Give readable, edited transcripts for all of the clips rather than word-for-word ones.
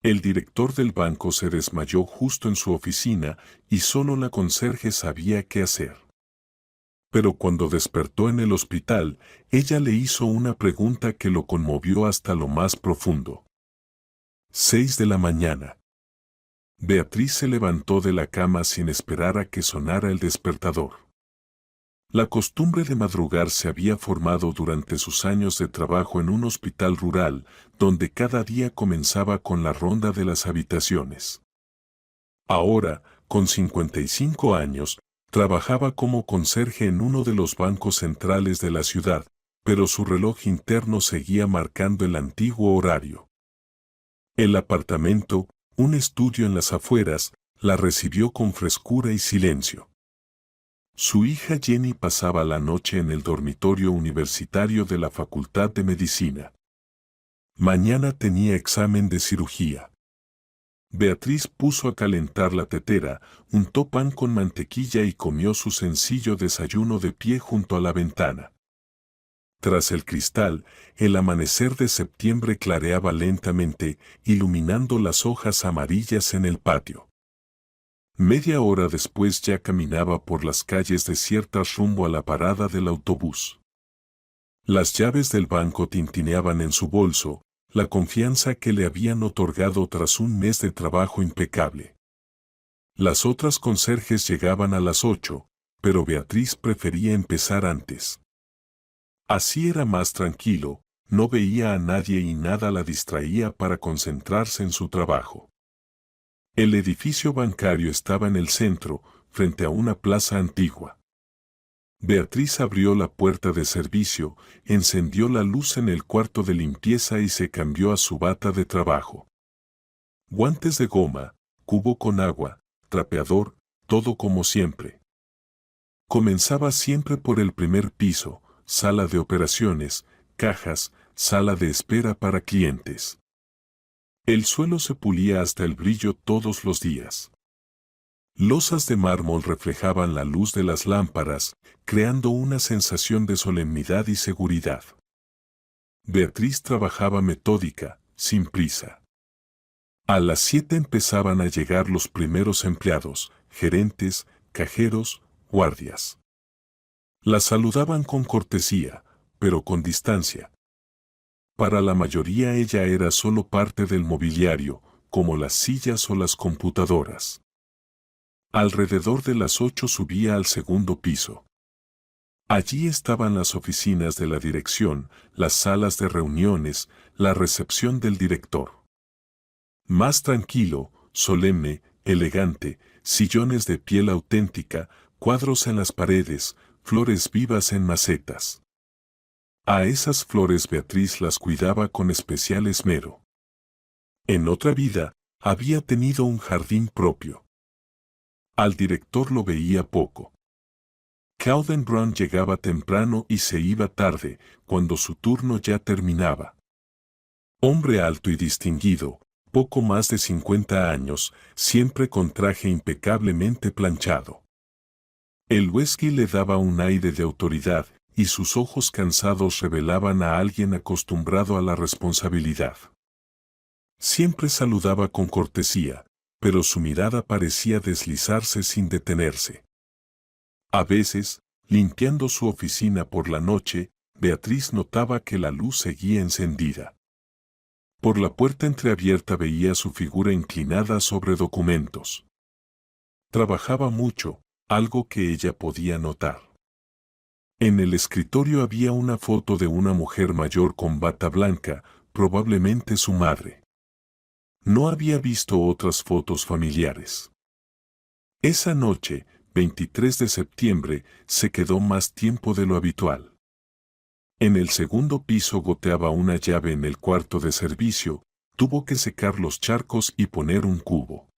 El director del banco se desmayó justo en su oficina y solo la conserje sabía qué hacer. Pero cuando despertó en el hospital, ella le hizo una pregunta que lo conmovió hasta lo más profundo. 6 de la mañana. Beatriz se levantó de la cama sin esperar a que sonara el despertador. La costumbre de madrugar se había formado durante sus años de trabajo en un hospital rural, donde cada día comenzaba con la ronda de las habitaciones. Ahora, con 55 años, trabajaba como conserje en uno de los bancos centrales de la ciudad, pero su reloj interno seguía marcando el antiguo horario. El apartamento, un estudio en las afueras, la recibió con frescura y silencio. Su hija Jenny pasaba la noche en el dormitorio universitario de la Facultad de Medicina. Mañana tenía examen de cirugía. Beatriz puso a calentar la tetera, untó pan con mantequilla y comió su sencillo desayuno de pie junto a la ventana. Tras el cristal, el amanecer de septiembre clareaba lentamente, iluminando las hojas amarillas en el patio. Media hora después ya caminaba por las calles desiertas rumbo a la parada del autobús. Las llaves del banco tintineaban en su bolso, la confianza que le habían otorgado tras un mes de trabajo impecable. Las otras conserjes llegaban a las 8, pero Beatriz prefería empezar antes. Así era más tranquilo, no veía a nadie y nada la distraía para concentrarse en su trabajo. El edificio bancario estaba en el centro, frente a una plaza antigua. Beatriz abrió la puerta de servicio, encendió la luz en el cuarto de limpieza y se cambió a su bata de trabajo. Guantes de goma, cubo con agua, trapeador, todo como siempre. Comenzaba siempre por el primer piso, sala de operaciones, cajas, sala de espera para clientes. El suelo se pulía hasta el brillo todos los días. Losas de mármol reflejaban la luz de las lámparas, creando una sensación de solemnidad y seguridad. Beatriz trabajaba metódica, sin prisa. A las 7 empezaban a llegar los primeros empleados, gerentes, cajeros, guardias. La saludaban con cortesía, pero con distancia. Para la mayoría ella era solo parte del mobiliario, como las sillas o las computadoras. Alrededor de las 8 subía al segundo piso. Allí estaban las oficinas de la dirección, las salas de reuniones, la recepción del director. Más tranquilo, solemne, elegante, sillones de piel auténtica, cuadros en las paredes, flores vivas en macetas. A esas flores Beatriz las cuidaba con especial esmero. En otra vida, había tenido un jardín propio. Al director lo veía poco. Calvin Brown llegaba temprano y se iba tarde, cuando su turno ya terminaba. Hombre alto y distinguido, poco más de 50 años, siempre con traje impecablemente planchado. El whisky le daba un aire de autoridad, y sus ojos cansados revelaban a alguien acostumbrado a la responsabilidad. Siempre saludaba con cortesía, pero su mirada parecía deslizarse sin detenerse. A veces, limpiando su oficina por la noche, Beatriz notaba que la luz seguía encendida. Por la puerta entreabierta veía su figura inclinada sobre documentos. Trabajaba mucho, algo que ella podía notar. En el escritorio había una foto de una mujer mayor con bata blanca, probablemente su madre. No había visto otras fotos familiares. Esa noche, 23 de septiembre, se quedó más tiempo de lo habitual. En el segundo piso goteaba una llave en el cuarto de servicio, tuvo que secar los charcos y poner un cubo.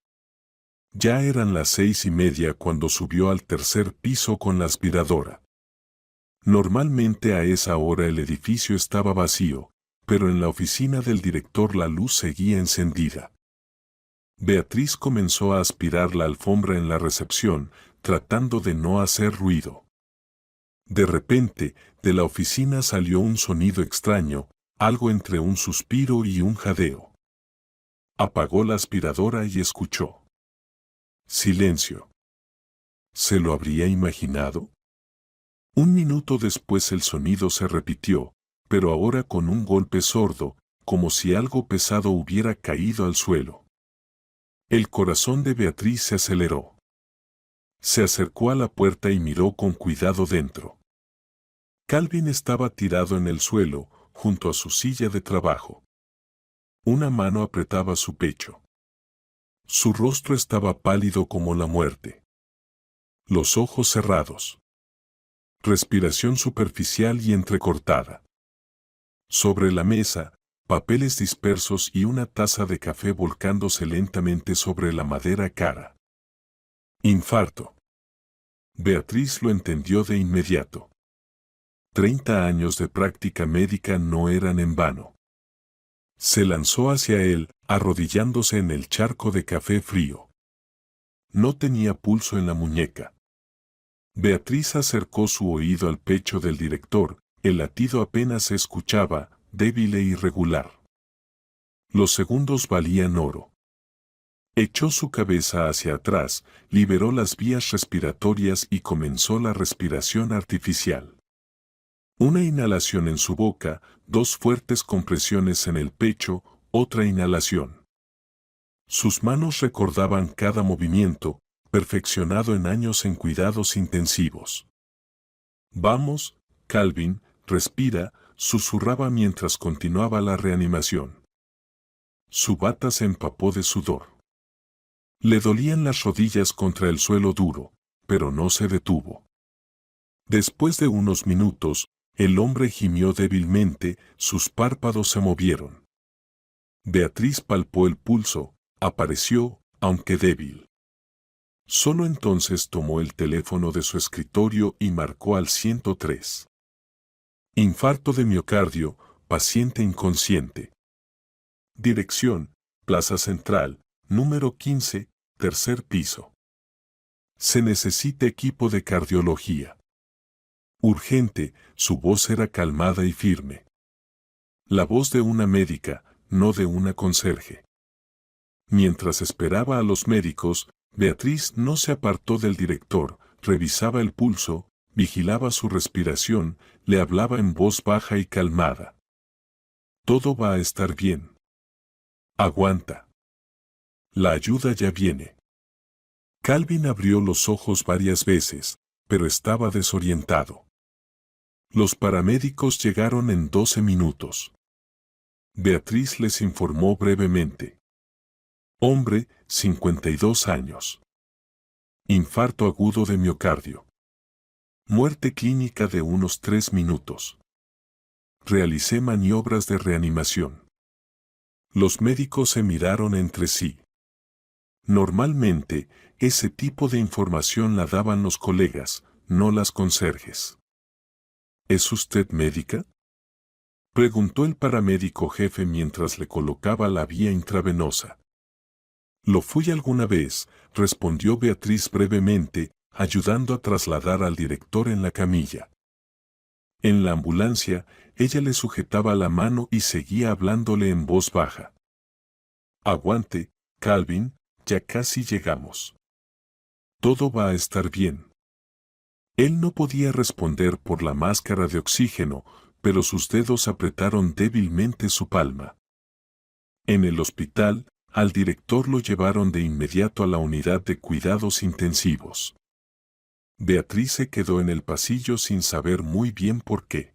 Ya eran las 6:30 cuando subió al tercer piso con la aspiradora. Normalmente a esa hora el edificio estaba vacío, pero en la oficina del director la luz seguía encendida. Beatriz comenzó a aspirar la alfombra en la recepción, tratando de no hacer ruido. De repente, de la oficina salió un sonido extraño, algo entre un suspiro y un jadeo. Apagó la aspiradora y escuchó. Silencio. ¿Se lo habría imaginado? Un minuto después el sonido se repitió, pero ahora con un golpe sordo, como si algo pesado hubiera caído al suelo. El corazón de Beatriz se aceleró. Se acercó a la puerta y miró con cuidado dentro. Calvin estaba tirado en el suelo, junto a su silla de trabajo. Una mano apretaba su pecho. Su rostro estaba pálido como la muerte. Los ojos cerrados. Respiración superficial y entrecortada. Sobre la mesa, papeles dispersos y una taza de café volcándose lentamente sobre la madera cara. Infarto. Beatriz lo entendió de inmediato. 30 años de práctica médica no eran en vano. Se lanzó hacia él, arrodillándose en el charco de café frío. No tenía pulso en la muñeca. Beatriz acercó su oído al pecho del director, el latido apenas se escuchaba, débil e irregular. Los segundos valían oro. Echó su cabeza hacia atrás, liberó las vías respiratorias y comenzó la respiración artificial. Una inhalación en su boca, 2 fuertes compresiones en el pecho, otra inhalación. Sus manos recordaban cada movimiento, perfeccionado en años en cuidados intensivos. Vamos, Calvin, respira, susurraba mientras continuaba la reanimación. Su bata se empapó de sudor. Le dolían las rodillas contra el suelo duro, pero no se detuvo. Después de unos minutos, el hombre gimió débilmente, sus párpados se movieron. Beatriz palpó el pulso, apareció, aunque débil. Solo entonces tomó el teléfono de su escritorio y marcó al 103. Infarto de miocardio, paciente inconsciente. Dirección, Plaza Central, número 15, tercer piso. Se necesita equipo de cardiología. Urgente, su voz era calmada y firme. La voz de una médica, no de una conserje. Mientras esperaba a los médicos, Beatriz no se apartó del director, revisaba el pulso, vigilaba su respiración, le hablaba en voz baja y calmada. Todo va a estar bien. Aguanta. La ayuda ya viene. Calvin abrió los ojos varias veces, pero estaba desorientado. Los paramédicos llegaron en 12 minutos. Beatriz les informó brevemente. Hombre, 52 años. Infarto agudo de miocardio. Muerte clínica de unos 3 minutos. Realicé maniobras de reanimación. Los médicos se miraron entre sí. Normalmente, ese tipo de información la daban los colegas, no las conserjes. ¿Es usted médica?, preguntó el paramédico jefe mientras le colocaba la vía intravenosa. Lo fui alguna vez, respondió Beatriz brevemente, ayudando a trasladar al director en la camilla. En la ambulancia, ella le sujetaba la mano y seguía hablándole en voz baja. Aguante, Calvin, ya casi llegamos. Todo va a estar bien. Él no podía responder por la máscara de oxígeno, pero sus dedos apretaron débilmente su palma. En el hospital, al director lo llevaron de inmediato a la unidad de cuidados intensivos. Beatriz se quedó en el pasillo sin saber muy bien por qué.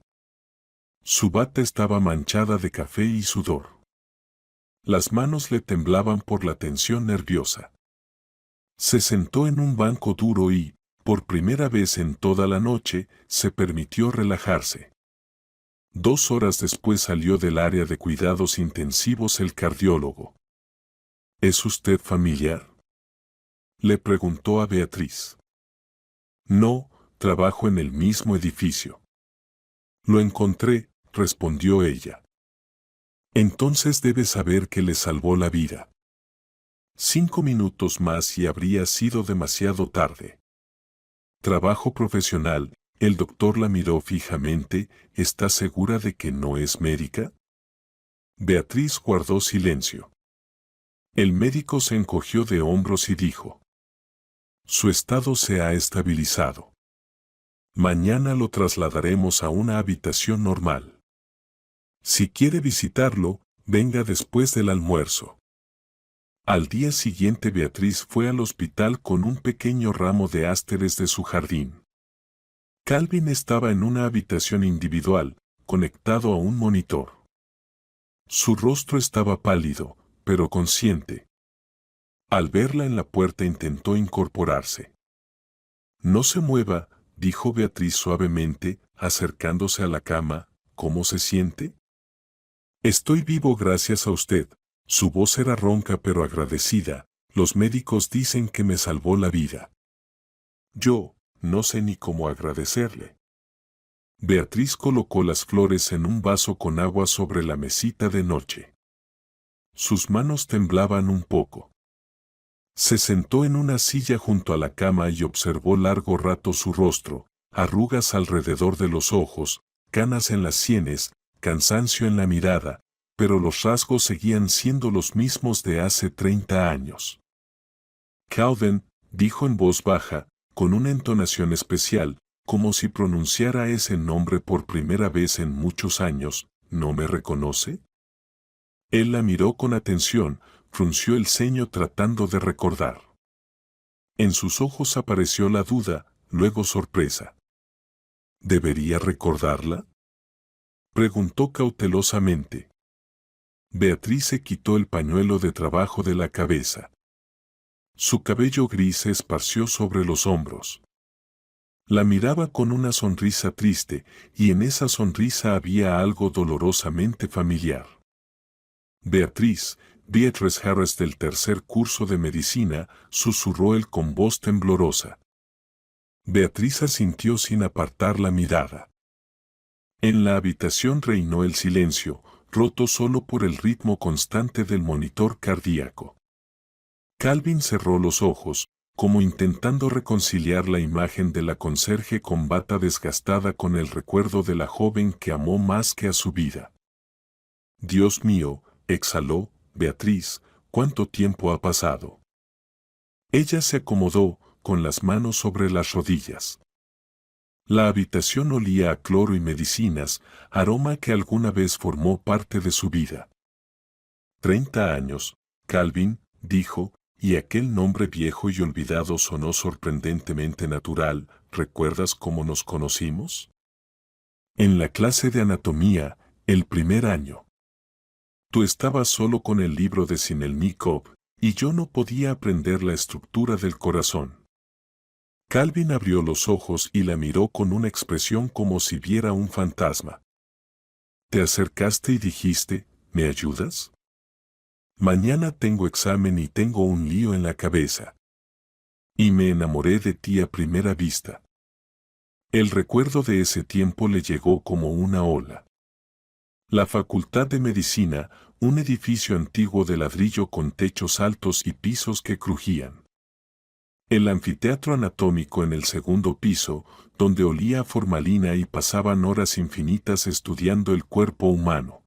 Su bata estaba manchada de café y sudor. Las manos le temblaban por la tensión nerviosa. Se sentó en un banco duro y, por primera vez en toda la noche, se permitió relajarse. 2 horas después salió del área de cuidados intensivos el cardiólogo. ¿Es usted familiar?, le preguntó a Beatriz. No, trabajo en el mismo edificio. Lo encontré, respondió ella. Entonces debe saber que le salvó la vida. 5 minutos más y habría sido demasiado tarde. Trabajo profesional, el doctor la miró fijamente, ¿está segura de que no es médica? Beatriz guardó silencio. El médico se encogió de hombros y dijo: Su estado se ha estabilizado. Mañana lo trasladaremos a una habitación normal. Si quiere visitarlo, venga después del almuerzo. Al día siguiente Beatriz fue al hospital con un pequeño ramo de ásteres de su jardín. Calvin estaba en una habitación individual, conectado a un monitor. Su rostro estaba pálido, pero consciente. Al verla en la puerta intentó incorporarse. No se mueva, dijo Beatriz suavemente, acercándose a la cama. ¿Cómo se siente? Estoy vivo gracias a usted. Su voz era ronca pero agradecida. Los médicos dicen que me salvó la vida. Yo no sé ni cómo agradecerle. Beatriz colocó las flores en un vaso con agua sobre la mesita de noche. Sus manos temblaban un poco. Se sentó en una silla junto a la cama y observó largo rato su rostro, arrugas alrededor de los ojos, canas en las sienes, cansancio en la mirada, pero los rasgos seguían siendo los mismos de hace 30 años. Calvin, dijo en voz baja, con una entonación especial, como si pronunciara ese nombre por primera vez en muchos años, ¿no me reconoce? Él la miró con atención, frunció el ceño tratando de recordar. En sus ojos apareció la duda, luego sorpresa. ¿Debería recordarla?, preguntó cautelosamente. Beatriz se quitó el pañuelo de trabajo de la cabeza. Su cabello gris se esparció sobre los hombros. La miraba con una sonrisa triste, y en esa sonrisa había algo dolorosamente familiar. Beatrice Harris del tercer curso de medicina, susurró él con voz temblorosa. Beatriz asintió sin apartar la mirada. En la habitación reinó el silencio, roto solo por el ritmo constante del monitor cardíaco. Calvin cerró los ojos, como intentando reconciliar la imagen de la conserje con bata desgastada con el recuerdo de la joven que amó más que a su vida. Dios mío, exhaló, Beatriz, ¿cuánto tiempo ha pasado? Ella se acomodó, con las manos sobre las rodillas. La habitación olía a cloro y medicinas, aroma que alguna vez formó parte de su vida. 30 años, Calvin, dijo, y aquel nombre viejo y olvidado sonó sorprendentemente natural. ¿Recuerdas cómo nos conocimos? En la clase de anatomía, el primer año. Tú estabas solo con el libro de Sinelnikov, y yo no podía aprender la estructura del corazón. Calvin abrió los ojos y la miró con una expresión como si viera un fantasma. Te acercaste y dijiste, ¿me ayudas? Mañana tengo examen y tengo un lío en la cabeza. Y me enamoré de ti a primera vista. El recuerdo de ese tiempo le llegó como una ola. La Facultad de Medicina, un edificio antiguo de ladrillo con techos altos y pisos que crujían. El anfiteatro anatómico en el segundo piso, donde olía a formalina y pasaban horas infinitas estudiando el cuerpo humano.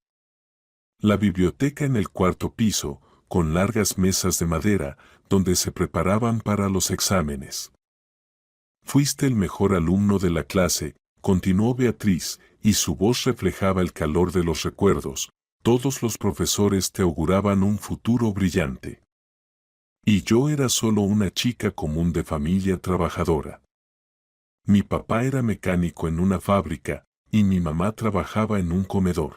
La biblioteca en el cuarto piso, con largas mesas de madera, donde se preparaban para los exámenes. Fuiste el mejor alumno de la clase, continuó Beatriz, y su voz reflejaba el calor de los recuerdos. Todos los profesores te auguraban un futuro brillante. Y yo era solo una chica común de familia trabajadora. Mi papá era mecánico en una fábrica, y mi mamá trabajaba en un comedor.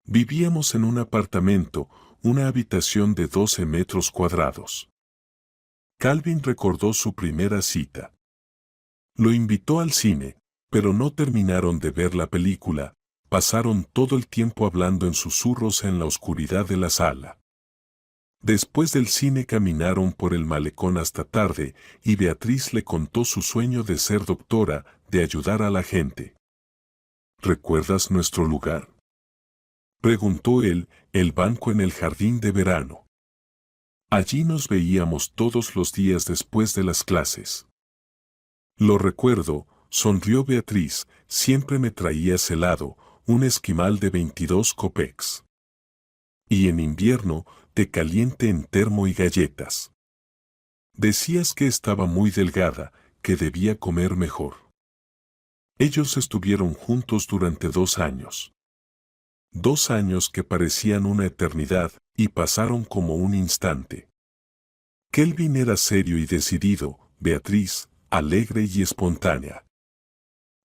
Vivíamos en un apartamento, una habitación de 12 metros cuadrados. Calvin recordó su primera cita. Lo invitó al cine, pero no terminaron de ver la película, pasaron todo el tiempo hablando en susurros en la oscuridad de la sala. Después del cine caminaron por el malecón hasta tarde, y Beatriz le contó su sueño de ser doctora, de ayudar a la gente. ¿Recuerdas nuestro lugar?, preguntó él, el banco en el jardín de verano. Allí nos veíamos todos los días después de las clases. Lo recuerdo, sonrió Beatriz, siempre me traías helado, un esquimal de 22 kopecks. Y en invierno, té caliente en termo y galletas. Decías que estaba muy delgada, que debía comer mejor. Ellos estuvieron juntos durante 2 años. 2 años que parecían una eternidad y pasaron como un instante. Kelvin era serio y decidido, Beatriz, alegre y espontánea.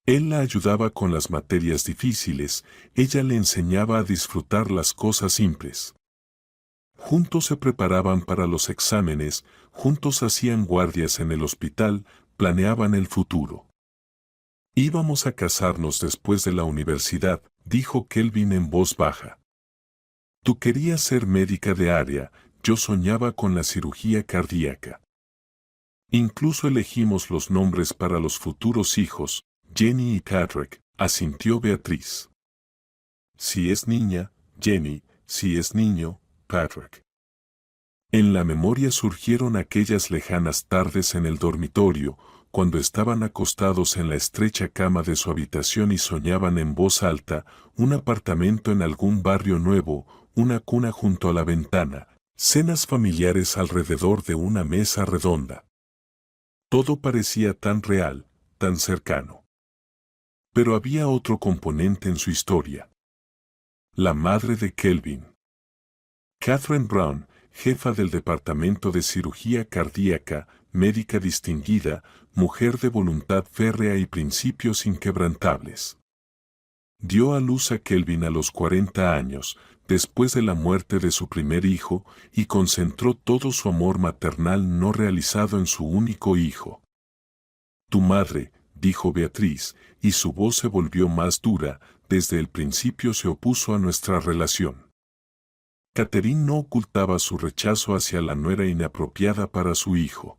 Él la ayudaba con las materias difíciles, ella le enseñaba a disfrutar las cosas simples. Juntos se preparaban para los exámenes, juntos hacían guardias en el hospital, planeaban el futuro. Íbamos a casarnos después de la universidad, dijo Kelvin en voz baja. Tú querías ser médica de área, yo soñaba con la cirugía cardíaca. Incluso elegimos los nombres para los futuros hijos, Jenny y Patrick, asintió Beatriz. Si es niña, Jenny, si es niño, Patrick. En la memoria surgieron aquellas lejanas tardes en el dormitorio, cuando estaban acostados en la estrecha cama de su habitación y soñaban en voz alta, un apartamento en algún barrio nuevo, una cuna junto a la ventana, cenas familiares alrededor de una mesa redonda. Todo parecía tan real, tan cercano. Pero había otro componente en su historia. La madre de Kelvin. Catherine Brown, jefa del Departamento de Cirugía Cardíaca, médica distinguida, mujer de voluntad férrea y principios inquebrantables. Dio a luz a Kelvin a los 40 años, después de la muerte de su primer hijo, y concentró todo su amor maternal no realizado en su único hijo. Tu madre, dijo Beatriz, y su voz se volvió más dura, desde el principio se opuso a nuestra relación. Catherine no ocultaba su rechazo hacia la nuera inapropiada para su hijo.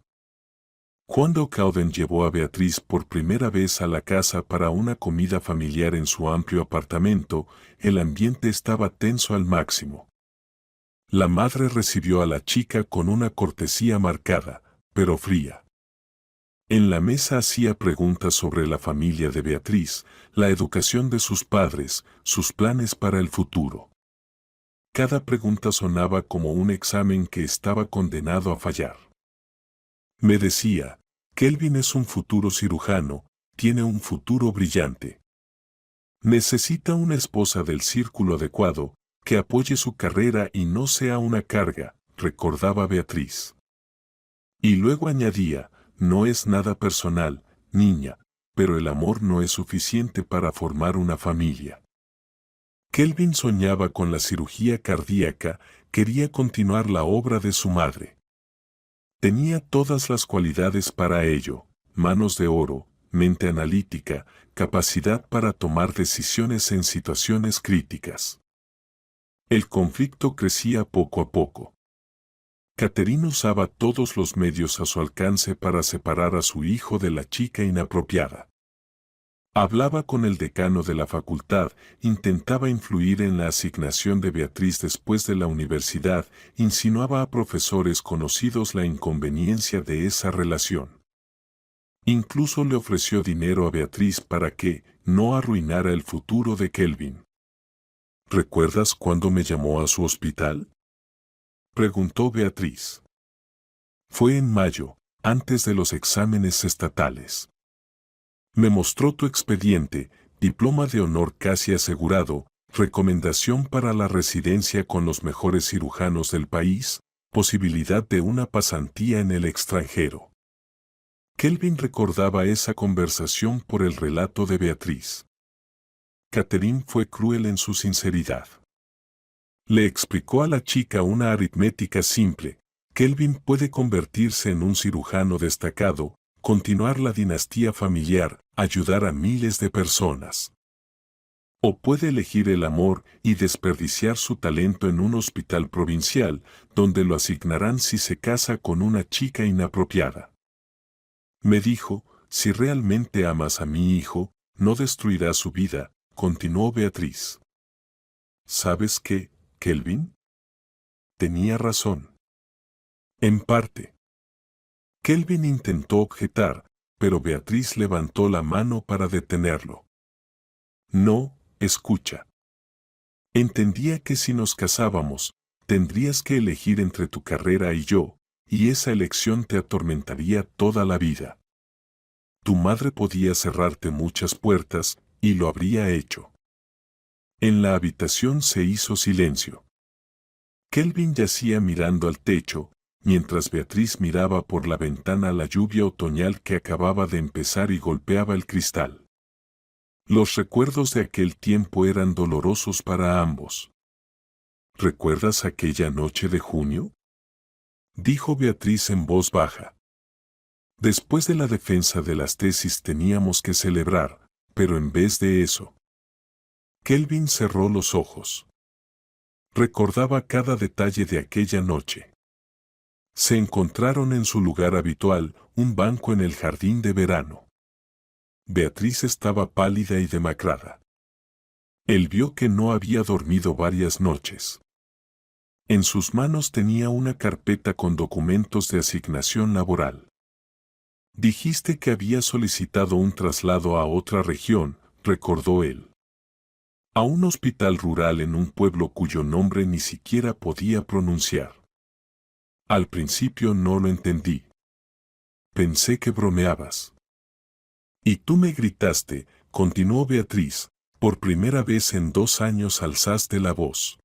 Cuando Cowden llevó a Beatriz por primera vez a la casa para una comida familiar en su amplio apartamento, el ambiente estaba tenso al máximo. La madre recibió a la chica con una cortesía marcada, pero fría. En la mesa hacía preguntas sobre la familia de Beatriz, la educación de sus padres, sus planes para el futuro. Cada pregunta sonaba como un examen que estaba condenado a fallar. Me decía, Kelvin es un futuro cirujano, tiene un futuro brillante. Necesita una esposa del círculo adecuado, que apoye su carrera y no sea una carga, recordaba Beatriz. Y luego añadía, no es nada personal, niña, pero el amor no es suficiente para formar una familia. Kelvin soñaba con la cirugía cardíaca, quería continuar la obra de su madre. Tenía todas las cualidades para ello, manos de oro, mente analítica, capacidad para tomar decisiones en situaciones críticas. El conflicto crecía poco a poco. Catherine usaba todos los medios a su alcance para separar a su hijo de la chica inapropiada. Hablaba con el decano de la facultad, intentaba influir en la asignación de Beatriz después de la universidad, insinuaba a profesores conocidos la inconveniencia de esa relación. Incluso le ofreció dinero a Beatriz para que no arruinara el futuro de Kelvin. ¿Recuerdas cuándo me llamó a su hospital?, preguntó Beatriz. Fue en mayo, antes de los exámenes estatales. Me mostró tu expediente, diploma de honor casi asegurado, recomendación para la residencia con los mejores cirujanos del país, posibilidad de una pasantía en el extranjero. Kelvin recordaba esa conversación por el relato de Beatriz. Catherine fue cruel en su sinceridad. Le explicó a la chica una aritmética simple. Kelvin puede convertirse en un cirujano destacado, continuar la dinastía familiar, ayudar a miles de personas. O puede elegir el amor y desperdiciar su talento en un hospital provincial, donde lo asignarán si se casa con una chica inapropiada. Me dijo, si realmente amas a mi hijo, no destruirás su vida, continuó Beatriz. ¿Sabes qué, Kelvin? Tenía razón. En parte. Kelvin intentó objetar, pero Beatriz levantó la mano para detenerlo. No, escucha. Entendía que si nos casábamos, tendrías que elegir entre tu carrera y yo, y esa elección te atormentaría toda la vida. Tu madre podía cerrarte muchas puertas, y lo habría hecho. En la habitación se hizo silencio. Kelvin yacía mirando al techo, mientras Beatriz miraba por la ventana la lluvia otoñal que acababa de empezar y golpeaba el cristal. Los recuerdos de aquel tiempo eran dolorosos para ambos. ¿Recuerdas aquella noche de junio?, dijo Beatriz en voz baja. Después de la defensa de las tesis teníamos que celebrar, pero en vez de eso. Kelvin cerró los ojos. Recordaba cada detalle de aquella noche. Se encontraron en su lugar habitual, un banco en el jardín de verano. Beatriz estaba pálida y demacrada. Él vio que no había dormido varias noches. En sus manos tenía una carpeta con documentos de asignación laboral. Dijiste que había solicitado un traslado a otra región, recordó él. A un hospital rural en un pueblo cuyo nombre ni siquiera podía pronunciar. Al principio no lo entendí. Pensé que bromeabas. Y tú me gritaste, continuó Beatriz, por primera vez en 2 años alzaste la voz.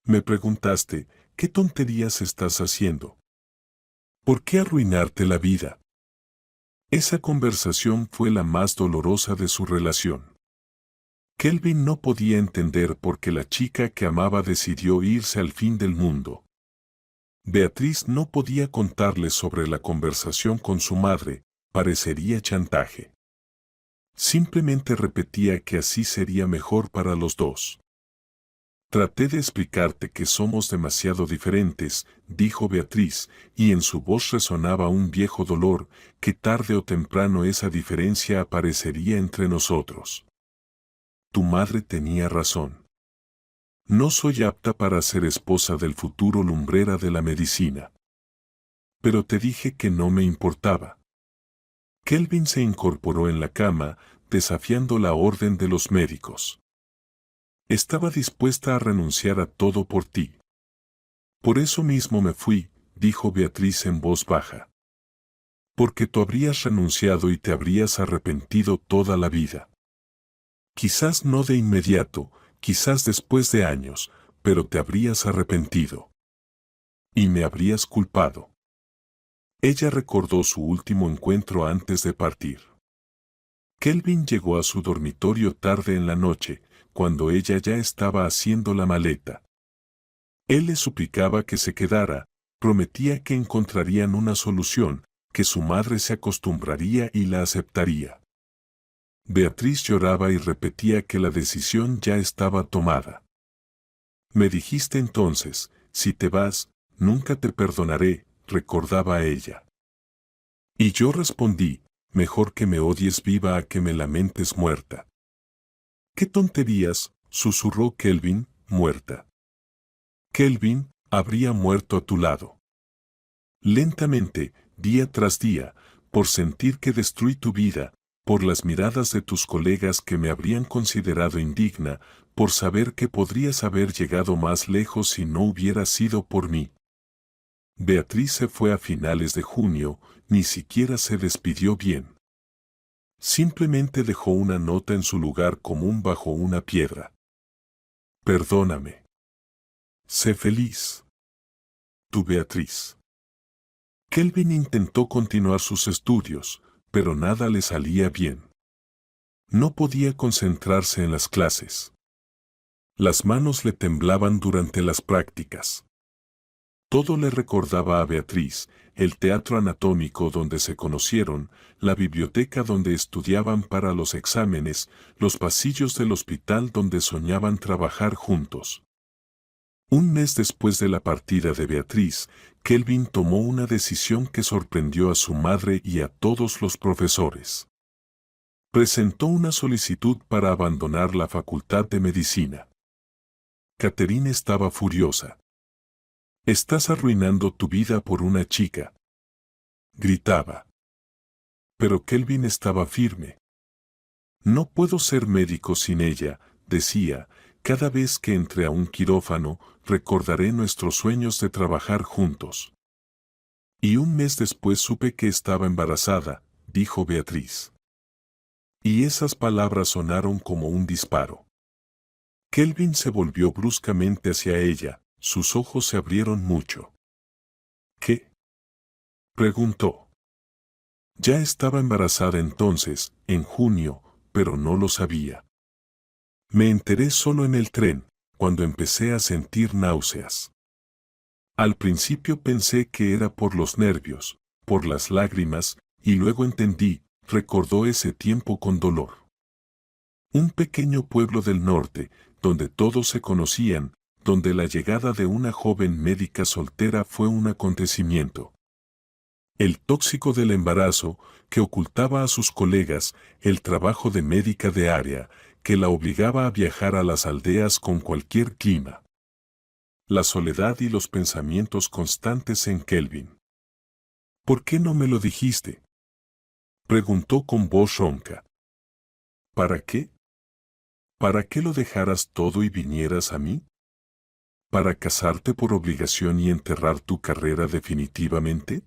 Me preguntaste, ¿qué tonterías estás haciendo? ¿Por qué arruinarte la vida? Esa conversación fue la más dolorosa de su relación. Kelvin no podía entender por qué la chica que amaba decidió irse al fin del mundo. Beatriz no podía contarle sobre la conversación con su madre, parecería chantaje. Simplemente repetía que así sería mejor para los dos. Traté de explicarte que somos demasiado diferentes, dijo Beatriz, y en su voz resonaba un viejo dolor, que tarde o temprano esa diferencia aparecería entre nosotros. Tu madre tenía razón. No soy apta para ser esposa del futuro lumbrera de la medicina. Pero te dije que no me importaba. Kelvin se incorporó en la cama, desafiando la orden de los médicos. Estaba dispuesta a renunciar a todo por ti. Por eso mismo me fui, dijo Beatriz en voz baja. Porque tú habrías renunciado y te habrías arrepentido toda la vida. Quizás no de inmediato, quizás después de años, pero te habrías arrepentido. Y me habrías culpado. Ella recordó su último encuentro antes de partir. Kelvin llegó a su dormitorio tarde en la noche, cuando ella ya estaba haciendo la maleta. Él le suplicaba que se quedara, prometía que encontrarían una solución, que su madre se acostumbraría y la aceptaría. Beatriz lloraba y repetía que la decisión ya estaba tomada. Me dijiste entonces, si te vas, nunca te perdonaré, recordaba ella. Y yo respondí, mejor que me odies viva a que me lamentes muerta. ¡Qué tonterías!, susurró Kelvin, muerta. Kelvin habría muerto a tu lado. Lentamente, día tras día, por sentir que destruí tu vida, por las miradas de tus colegas que me habrían considerado indigna, por saber que podrías haber llegado más lejos si no hubiera sido por mí. Beatriz se fue a finales de junio, ni siquiera se despidió bien. Simplemente dejó una nota en su lugar común bajo una piedra. Perdóname. Sé feliz. Tu Beatriz. Kelvin intentó continuar sus estudios, pero nada le salía bien. No podía concentrarse en las clases. Las manos le temblaban durante las prácticas. Todo le recordaba a Beatriz, el teatro anatómico donde se conocieron, la biblioteca donde estudiaban para los exámenes, los pasillos del hospital donde soñaban trabajar juntos. Un mes después de la partida de Beatriz, Kelvin tomó una decisión que sorprendió a su madre y a todos los profesores. Presentó una solicitud para abandonar la facultad de medicina. Catherine estaba furiosa. «Estás arruinando tu vida por una chica», gritaba. Pero Kelvin estaba firme. «No puedo ser médico sin ella», decía, Cada vez que entre a un quirófano, recordaré nuestros sueños de trabajar juntos. Y un mes después supe que estaba embarazada, dijo Beatriz. Y esas palabras sonaron como un disparo. Kelvin se volvió bruscamente hacia ella, sus ojos se abrieron mucho. ¿Qué? Preguntó. Ya estaba embarazada entonces, en junio, pero no lo sabía. Me enteré solo en el tren, cuando empecé a sentir náuseas. Al principio pensé que era por los nervios, por las lágrimas, y luego entendí, recordó ese tiempo con dolor. Un pequeño pueblo del norte, donde todos se conocían, donde la llegada de una joven médica soltera fue un acontecimiento. El tóxico del embarazo, que ocultaba a sus colegas, el trabajo de médica de área, que la obligaba a viajar a las aldeas con cualquier clima. La soledad y los pensamientos constantes en Kelvin. ¿Por qué no me lo dijiste? Preguntó con voz ronca. ¿Para qué? ¿Para qué lo dejaras todo y vinieras a mí? ¿Para casarte por obligación y enterrar tu carrera definitivamente?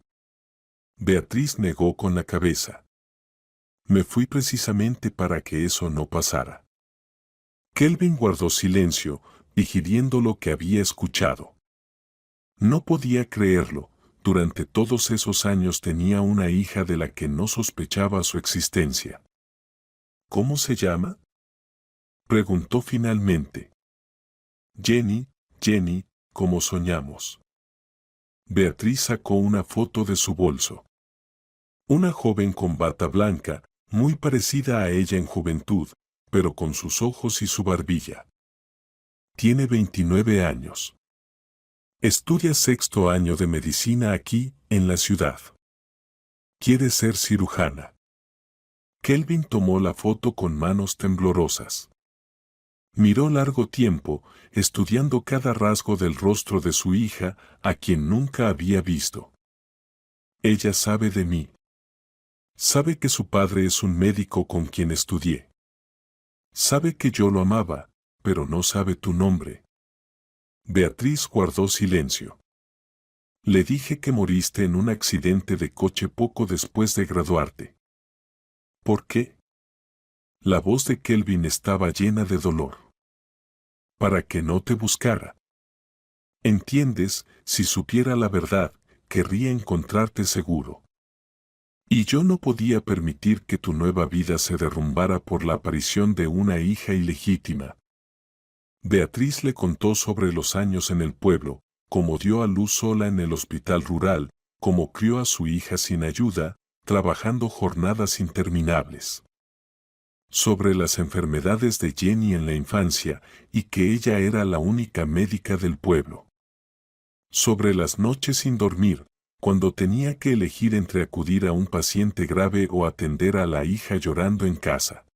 Beatriz negó con la cabeza. Me fui precisamente para que eso no pasara. Kelvin guardó silencio, digiriendo lo que había escuchado. No podía creerlo, durante todos esos años tenía una hija de la que no sospechaba su existencia. ¿Cómo se llama? Preguntó finalmente. Jenny, Jenny, como soñamos. Beatriz sacó una foto de su bolso. Una joven con bata blanca, muy parecida a ella en juventud, pero con sus ojos y su barbilla. Tiene 29 años. Estudia sexto año de medicina aquí, en la ciudad. Quiere ser cirujana. Kelvin tomó la foto con manos temblorosas. Miró largo tiempo, estudiando cada rasgo del rostro de su hija, a quien nunca había visto. Ella sabe de mí. Sabe que su padre es un médico con quien estudié. Sabe que yo lo amaba, pero no sabe tu nombre. Beatriz guardó silencio. Le dije que moriste en un accidente de coche poco después de graduarte. ¿Por qué? La voz de Kelvin estaba llena de dolor. Para que no te buscara. ¿Entiendes? Si supiera la verdad, querría encontrarte seguro. Y yo no podía permitir que tu nueva vida se derrumbara por la aparición de una hija ilegítima. Beatriz le contó sobre los años en el pueblo, cómo dio a luz sola en el hospital rural, cómo crió a su hija sin ayuda, trabajando jornadas interminables. Sobre las enfermedades de Jenny en la infancia y que ella era la única médica del pueblo. Sobre las noches sin dormir, cuando tenía que elegir entre acudir a un paciente grave o atender a la hija llorando en casa.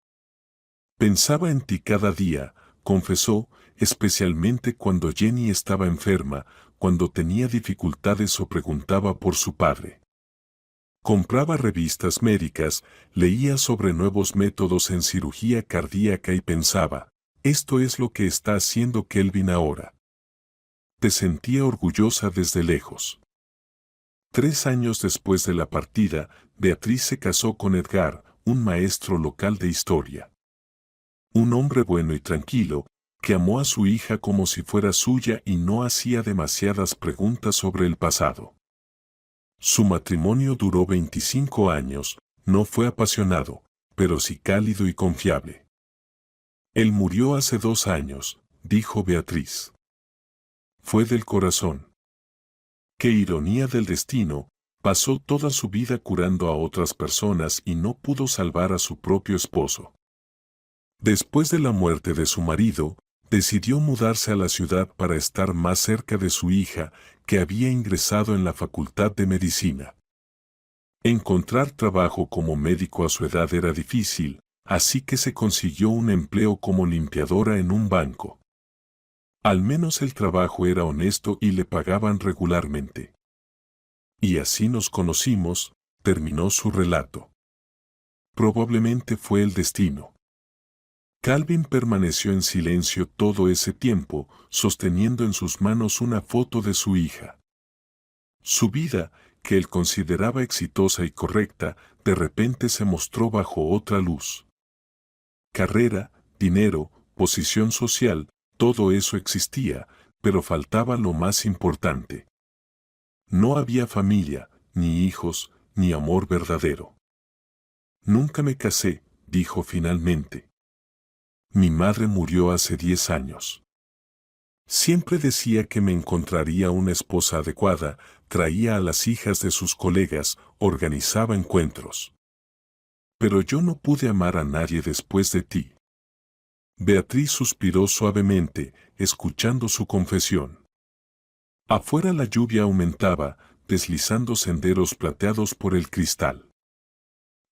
Pensaba en ti cada día, confesó, especialmente cuando Jenny estaba enferma, cuando tenía dificultades o preguntaba por su padre. Compraba revistas médicas, leía sobre nuevos métodos en cirugía cardíaca y pensaba, esto es lo que está haciendo Kelvin ahora. Te sentía orgullosa desde lejos. 3 años después de la partida, Beatriz se casó con Edgar, un maestro local de historia. Un hombre bueno y tranquilo, que amó a su hija como si fuera suya y no hacía demasiadas preguntas sobre el pasado. Su matrimonio duró 25 años, no fue apasionado, pero sí cálido y confiable. Él murió hace 2 años, dijo Beatriz. Fue del corazón. Qué ironía del destino, pasó toda su vida curando a otras personas y no pudo salvar a su propio esposo. Después de la muerte de su marido, decidió mudarse a la ciudad para estar más cerca de su hija, que había ingresado en la Facultad de Medicina. Encontrar trabajo como médico a su edad era difícil, así que se consiguió un empleo como limpiadora en un banco. Al menos el trabajo era honesto y le pagaban regularmente. Y así nos conocimos, terminó su relato. Probablemente fue el destino. Calvin permaneció en silencio todo ese tiempo, sosteniendo en sus manos una foto de su hija. Su vida, que él consideraba exitosa y correcta, de repente se mostró bajo otra luz. Carrera, dinero, posición social, todo eso existía, pero faltaba lo más importante. No había familia, ni hijos, ni amor verdadero. Nunca me casé, dijo finalmente. Mi madre murió hace 10 años. Siempre decía que me encontraría una esposa adecuada, traía a las hijas de sus colegas, organizaba encuentros. Pero yo no pude amar a nadie después de ti. Beatriz suspiró suavemente, escuchando su confesión. Afuera la lluvia aumentaba, deslizando senderos plateados por el cristal.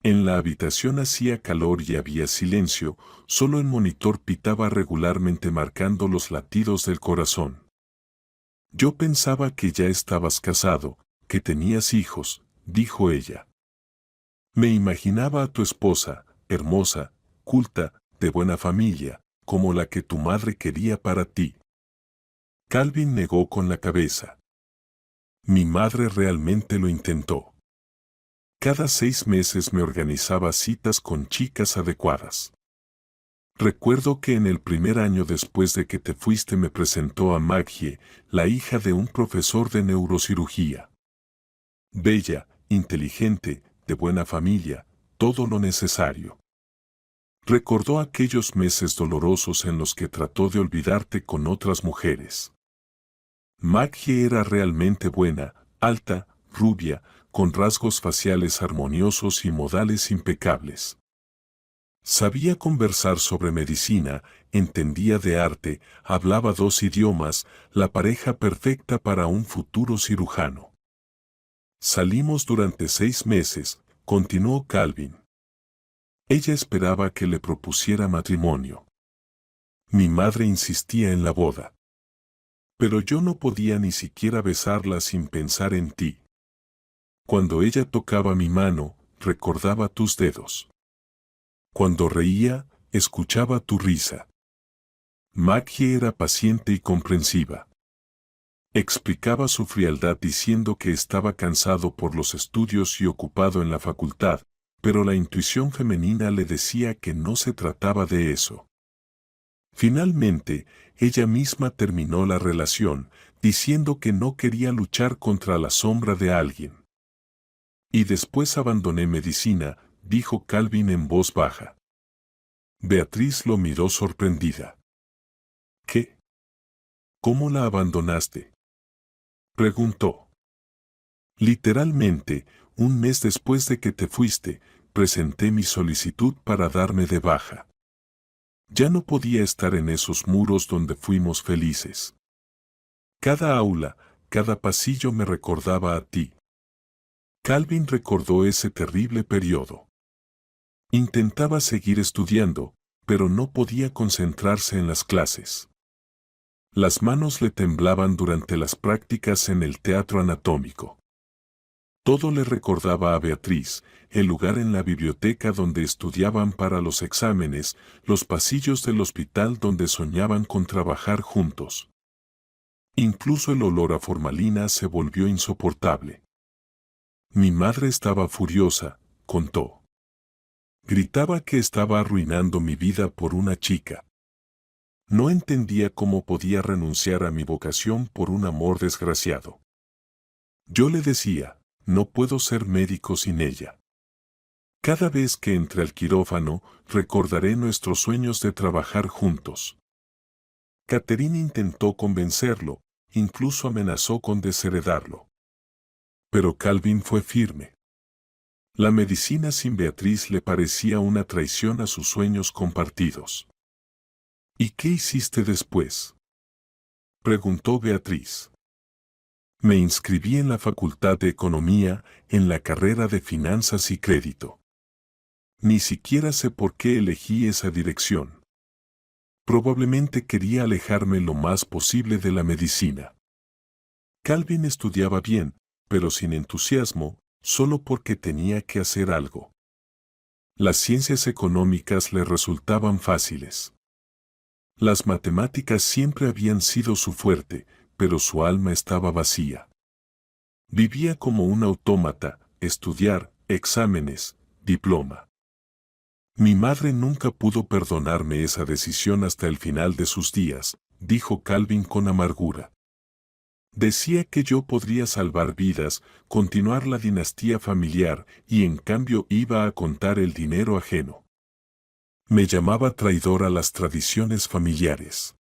En la habitación hacía calor y había silencio, solo el monitor pitaba regularmente marcando los latidos del corazón. Yo pensaba que ya estabas casado, que tenías hijos, dijo ella. Me imaginaba a tu esposa, hermosa, culta, de buena familia, como la que tu madre quería para ti. Calvin negó con la cabeza. Mi madre realmente lo intentó. Cada 6 meses me organizaba citas con chicas adecuadas. Recuerdo que en el primer año después de que te fuiste me presentó a Maggie, la hija de un profesor de neurocirugía. Bella, inteligente, de buena familia, todo lo necesario. Recordó aquellos meses dolorosos en los que trató de olvidarte con otras mujeres. Maggie era realmente buena, alta, rubia, con rasgos faciales armoniosos y modales impecables. Sabía conversar sobre medicina, entendía de arte, hablaba 2 idiomas, la pareja perfecta para un futuro cirujano. Salimos durante 6 meses, continuó Calvin. Ella esperaba que le propusiera matrimonio. Mi madre insistía en la boda. Pero yo no podía ni siquiera besarla sin pensar en ti. Cuando ella tocaba mi mano, recordaba tus dedos. Cuando reía, escuchaba tu risa. Maggie era paciente y comprensiva. Explicaba su frialdad diciendo que estaba cansado por los estudios y ocupado en la facultad, pero la intuición femenina le decía que no se trataba de eso. Finalmente, ella misma terminó la relación, diciendo que no quería luchar contra la sombra de alguien. Y después abandoné medicina, dijo Calvin en voz baja. Beatriz lo miró sorprendida. ¿Qué? ¿Cómo la abandonaste? Preguntó. Literalmente, un mes después de que te fuiste, presenté mi solicitud para darme de baja. Ya no podía estar en esos muros donde fuimos felices. Cada aula, cada pasillo me recordaba a ti. Calvin recordó ese terrible periodo. Intentaba seguir estudiando, pero no podía concentrarse en las clases. Las manos le temblaban durante las prácticas en el teatro anatómico. Todo le recordaba a Beatriz, el lugar en la biblioteca donde estudiaban para los exámenes, los pasillos del hospital donde soñaban con trabajar juntos. Incluso el olor a formalina se volvió insoportable. Mi madre estaba furiosa, contó. Gritaba que estaba arruinando mi vida por una chica. No entendía cómo podía renunciar a mi vocación por un amor desgraciado. Yo le decía, no puedo ser médico sin ella. Cada vez que entre al quirófano, recordaré nuestros sueños de trabajar juntos. Catherine intentó convencerlo, incluso amenazó con desheredarlo. Pero Calvin fue firme. La medicina sin Beatriz le parecía una traición a sus sueños compartidos. ¿Y qué hiciste después?, preguntó Beatriz. Me inscribí en la Facultad de Economía, en la carrera de Finanzas y Crédito. Ni siquiera sé por qué elegí esa dirección. Probablemente quería alejarme lo más posible de la medicina. Calvin estudiaba bien, pero sin entusiasmo, solo porque tenía que hacer algo. Las ciencias económicas le resultaban fáciles. Las matemáticas siempre habían sido su fuerte, pero su alma estaba vacía. Vivía como un autómata, estudiar, exámenes, diploma. Mi madre nunca pudo perdonarme esa decisión hasta el final de sus días, dijo Calvin con amargura. Decía que yo podría salvar vidas, continuar la dinastía familiar, y en cambio iba a contar el dinero ajeno. Me llamaba traidor a las tradiciones familiares.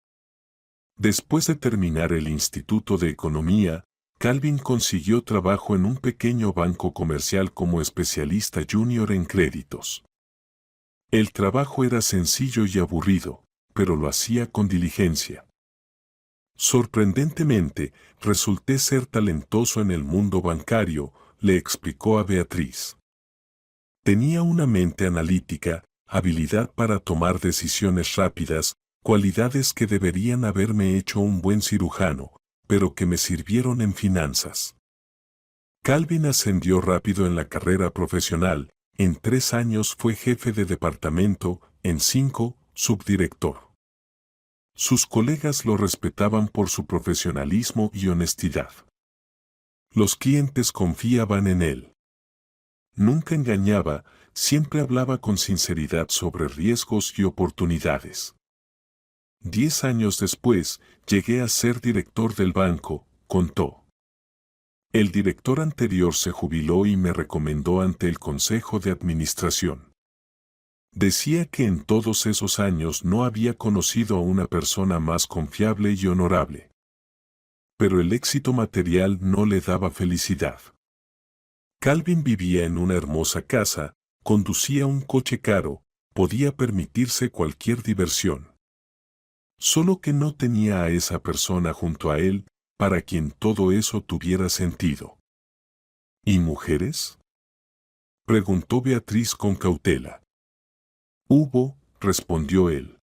Después de terminar el Instituto de Economía, Calvin consiguió trabajo en un pequeño banco comercial como especialista junior en créditos. El trabajo era sencillo y aburrido, pero lo hacía con diligencia. Sorprendentemente, resulté ser talentoso en el mundo bancario, le explicó a Beatriz. Tenía una mente analítica, habilidad para tomar decisiones rápidas, cualidades que deberían haberme hecho un buen cirujano, pero que me sirvieron en finanzas. Calvin ascendió rápido en la carrera profesional, en 3 años fue jefe de departamento, en 5, subdirector. Sus colegas lo respetaban por su profesionalismo y honestidad. Los clientes confiaban en él. Nunca engañaba, siempre hablaba con sinceridad sobre riesgos y oportunidades. 10 años después, llegué a ser director del banco, contó. El director anterior se jubiló y me recomendó ante el Consejo de Administración. Decía que en todos esos años no había conocido a una persona más confiable y honorable. Pero el éxito material no le daba felicidad. Calvin vivía en una hermosa casa, conducía un coche caro, podía permitirse cualquier diversión. Solo que no tenía a esa persona junto a él, para quien todo eso tuviera sentido. ¿Y mujeres?, preguntó Beatriz con cautela. Hubo, respondió él.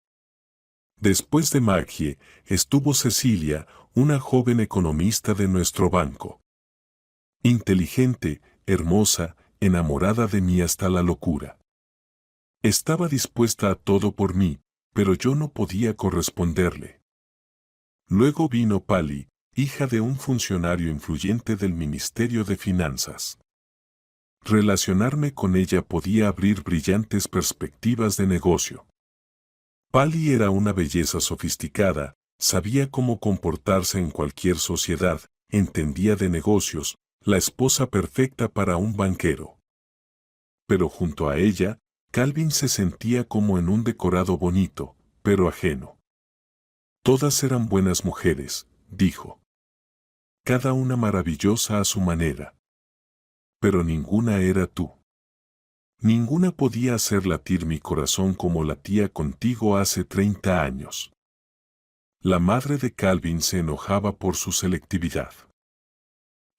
Después de Maggie, estuvo Cecilia, una joven economista de nuestro banco. Inteligente, hermosa, enamorada de mí hasta la locura. Estaba dispuesta a todo por mí, pero yo no podía corresponderle. Luego vino Pali, hija de un funcionario influyente del Ministerio de Finanzas. Relacionarme con ella podía abrir brillantes perspectivas de negocio. Pali era una belleza sofisticada, sabía cómo comportarse en cualquier sociedad, entendía de negocios, la esposa perfecta para un banquero. Pero junto a ella, Calvin se sentía como en un decorado bonito, pero ajeno. Todas eran buenas mujeres, dijo. Cada una maravillosa a su manera. Pero ninguna era tú. Ninguna podía hacer latir mi corazón como latía contigo hace 30 años. La madre de Calvin se enojaba por su selectividad.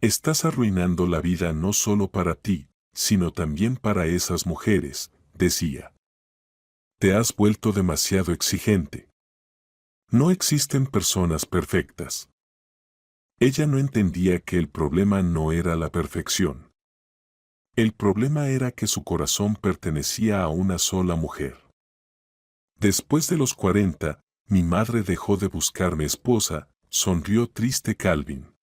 Estás arruinando la vida no solo para ti, sino también para esas mujeres, decía. Te has vuelto demasiado exigente. No existen personas perfectas. Ella no entendía que el problema no era la perfección. El problema era que su corazón pertenecía a una sola mujer. Después de los 40, mi madre dejó de buscarme esposa, sonrió triste Calvin.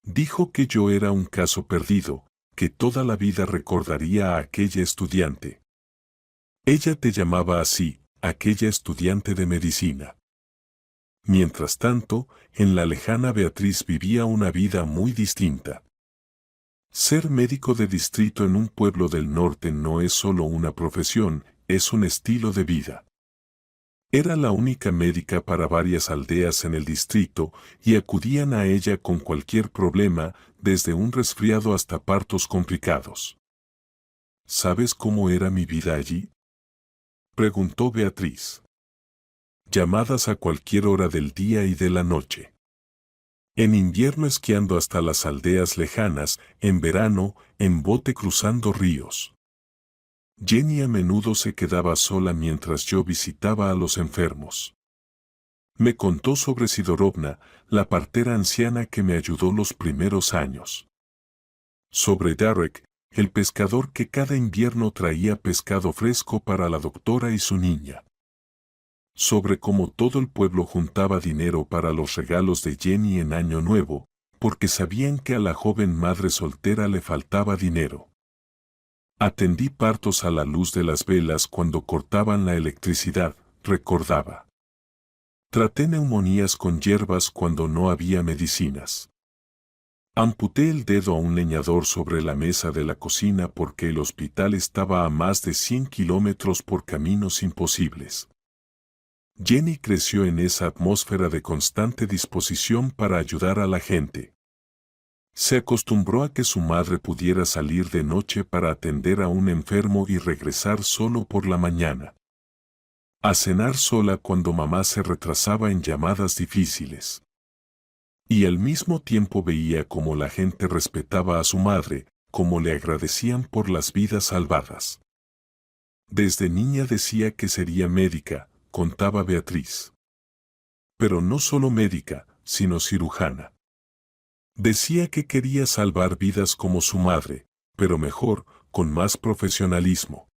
Dijo que yo era un caso perdido, que toda la vida recordaría a aquella estudiante. Ella te llamaba así, aquella estudiante de medicina. Mientras tanto, en la lejana Beatriz vivía una vida muy distinta. Ser médico de distrito en un pueblo del norte no es solo una profesión, es un estilo de vida. Era la única médica para varias aldeas en el distrito y acudían a ella con cualquier problema, desde un resfriado hasta partos complicados. ¿Sabes cómo era mi vida allí?, preguntó Beatriz. Llamadas a cualquier hora del día y de la noche. En invierno esquiando hasta las aldeas lejanas, en verano, en bote cruzando ríos. Jenny a menudo se quedaba sola mientras yo visitaba a los enfermos. Me contó sobre Sidorovna, la partera anciana que me ayudó los primeros años. Sobre Derek, el pescador que cada invierno traía pescado fresco para la doctora y su niña. Sobre cómo todo el pueblo juntaba dinero para los regalos de Jenny en Año Nuevo, porque sabían que a la joven madre soltera le faltaba dinero. Atendí partos a la luz de las velas cuando cortaban la electricidad, recordaba. Traté neumonías con hierbas cuando no había medicinas. Amputé el dedo a un leñador sobre la mesa de la cocina porque el hospital estaba a más de 100 kilómetros por caminos imposibles. Jenny creció en esa atmósfera de constante disposición para ayudar a la gente. Se acostumbró a que su madre pudiera salir de noche para atender a un enfermo y regresar solo por la mañana. A cenar sola cuando mamá se retrasaba en llamadas difíciles. Y al mismo tiempo veía cómo la gente respetaba a su madre, cómo le agradecían por las vidas salvadas. Desde niña decía que sería médica, contaba Beatriz. Pero no solo médica, sino cirujana. Decía que quería salvar vidas como su madre, pero mejor, con más profesionalismo.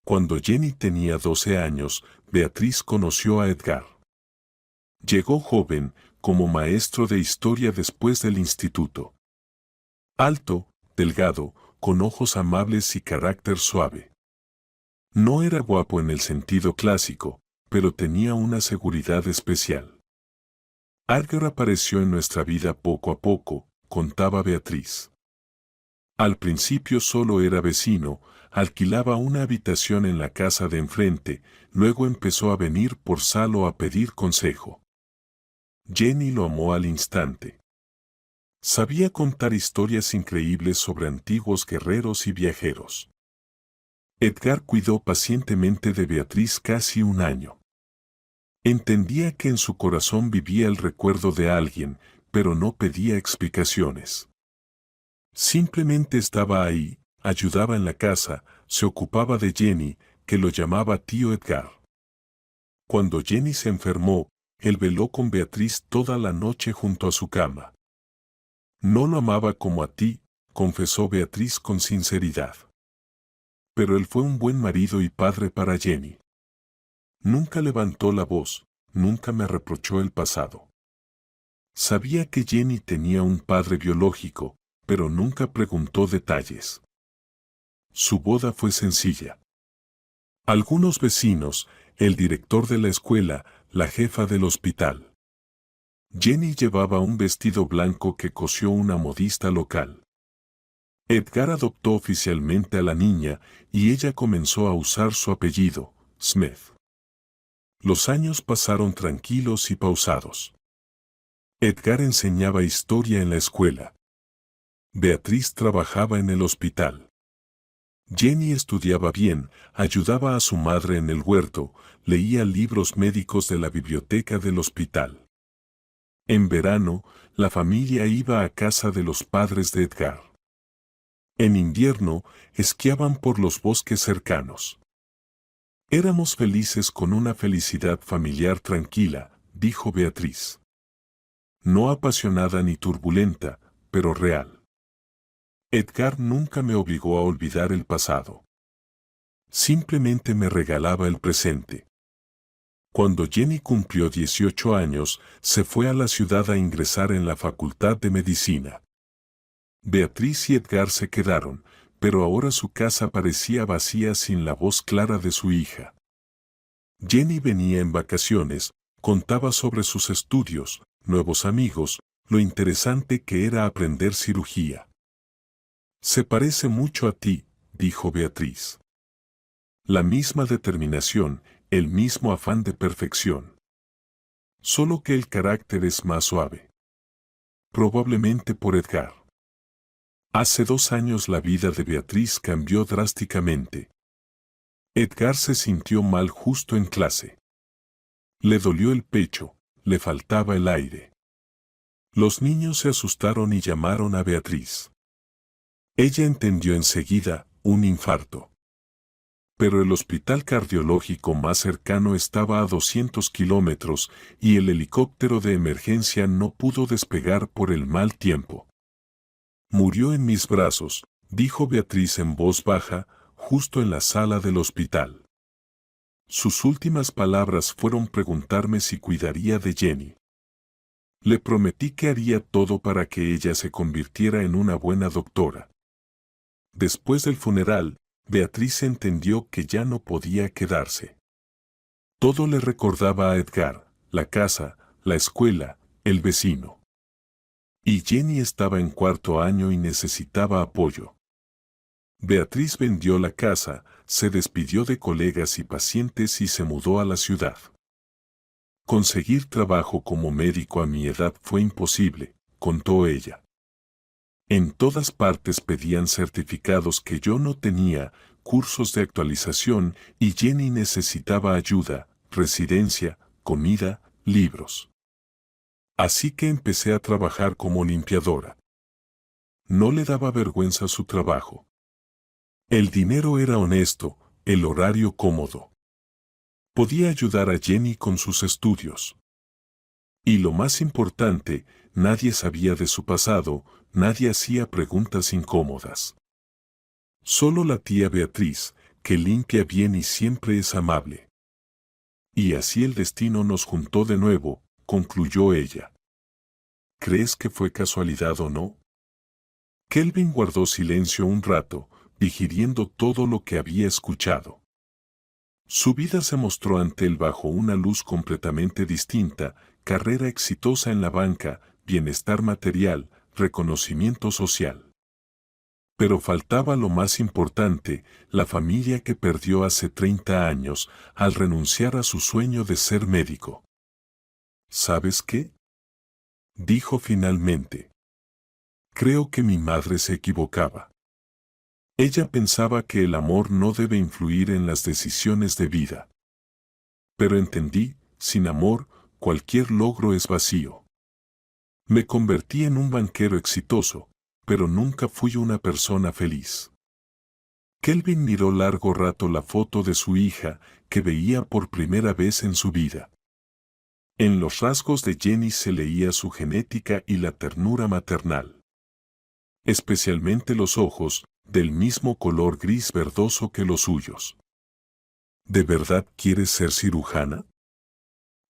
Cuando Jenny tenía 12 años, Beatriz conoció a Edgar. Llegó joven, como maestro de historia después del instituto. Alto, delgado, con ojos amables y carácter suave. No era guapo en el sentido clásico, pero tenía una seguridad especial. Edgar apareció en nuestra vida poco a poco, contaba Beatriz. Al principio solo era vecino, alquilaba una habitación en la casa de enfrente, luego empezó a venir por Salo a pedir consejo. Jenny lo amó al instante. Sabía contar historias increíbles sobre antiguos guerreros y viajeros. Edgar cuidó pacientemente de Beatriz casi un año. Entendía que en su corazón vivía el recuerdo de alguien, pero no pedía explicaciones. Simplemente estaba ahí, ayudaba en la casa, se ocupaba de Jenny, que lo llamaba tío Edgar. Cuando Jenny se enfermó, él veló con Beatriz toda la noche junto a su cama. No lo amaba como a ti, confesó Beatriz con sinceridad. Pero él fue un buen marido y padre para Jenny. Nunca levantó la voz, nunca me reprochó el pasado. Sabía que Jenny tenía un padre biológico, pero nunca preguntó detalles. Su boda fue sencilla. Algunos vecinos, el director de la escuela, la jefa del hospital. Jenny llevaba un vestido blanco que cosió una modista local. Edgar adoptó oficialmente a la niña y ella comenzó a usar su apellido, Smith. Los años pasaron tranquilos y pausados. Edgar enseñaba historia en la escuela. Beatriz trabajaba en el hospital. Jenny estudiaba bien, ayudaba a su madre en el huerto, leía libros médicos de la biblioteca del hospital. En verano, la familia iba a casa de los padres de Edgar. En invierno, esquiaban por los bosques cercanos. Éramos felices con una felicidad familiar tranquila, dijo Beatriz. No apasionada ni turbulenta, pero real. Edgar nunca me obligó a olvidar el pasado. Simplemente me regalaba el presente. Cuando Jenny cumplió 18 años, se fue a la ciudad a ingresar en la Facultad de Medicina. Beatriz y Edgar se quedaron, pero ahora su casa parecía vacía sin la voz clara de su hija. Jenny venía en vacaciones, contaba sobre sus estudios, nuevos amigos, lo interesante que era aprender cirugía. Se parece mucho a ti, dijo Beatriz. La misma determinación, el mismo afán de perfección. Solo que el carácter es más suave. Probablemente por Edgar. Hace 2 años la vida de Beatriz cambió drásticamente. Edgar se sintió mal justo en clase. Le dolió el pecho, le faltaba el aire. Los niños se asustaron y llamaron a Beatriz. Ella entendió enseguida, un infarto. Pero el hospital cardiológico más cercano estaba a 200 kilómetros y el helicóptero de emergencia no pudo despegar por el mal tiempo. Murió en mis brazos, dijo Beatriz en voz baja, justo en la sala del hospital. Sus últimas palabras fueron preguntarme si cuidaría de Jenny. Le prometí que haría todo para que ella se convirtiera en una buena doctora. Después del funeral, Beatriz entendió que ya no podía quedarse. Todo le recordaba a Edgar, la casa, la escuela, el vecino. Y Jenny estaba en cuarto año y necesitaba apoyo. Beatriz vendió la casa, se despidió de colegas y pacientes y se mudó a la ciudad. Conseguir trabajo como médico a mi edad fue imposible, contó ella. En todas partes pedían certificados que yo no tenía, cursos de actualización y Jenny necesitaba ayuda, residencia, comida, libros. Así que empecé a trabajar como limpiadora. No le daba vergüenza su trabajo. El dinero era honesto, el horario cómodo. Podía ayudar a Jenny con sus estudios. Y lo más importante, nadie sabía de su pasado, nadie hacía preguntas incómodas. Solo la tía Beatriz, que limpia bien y siempre es amable. Y así el destino nos juntó de nuevo, concluyó ella. ¿Crees que fue casualidad o no? Kelvin guardó silencio un rato, digiriendo todo lo que había escuchado. Su vida se mostró ante él bajo una luz completamente distinta, carrera exitosa en la banca, bienestar material, reconocimiento social. Pero faltaba lo más importante, la familia que perdió hace 30 años al renunciar a su sueño de ser médico. ¿Sabes qué? Dijo finalmente. Creo que mi madre se equivocaba. Ella pensaba que el amor no debe influir en las decisiones de vida. Pero entendí, sin amor, cualquier logro es vacío. Me convertí en un banquero exitoso, pero nunca fui una persona feliz. Kelvin miró largo rato la foto de su hija, que veía por primera vez en su vida. En los rasgos de Jenny se leía su genética y la ternura maternal. Especialmente los ojos, del mismo color gris verdoso que los suyos. ¿De verdad quieres ser cirujana?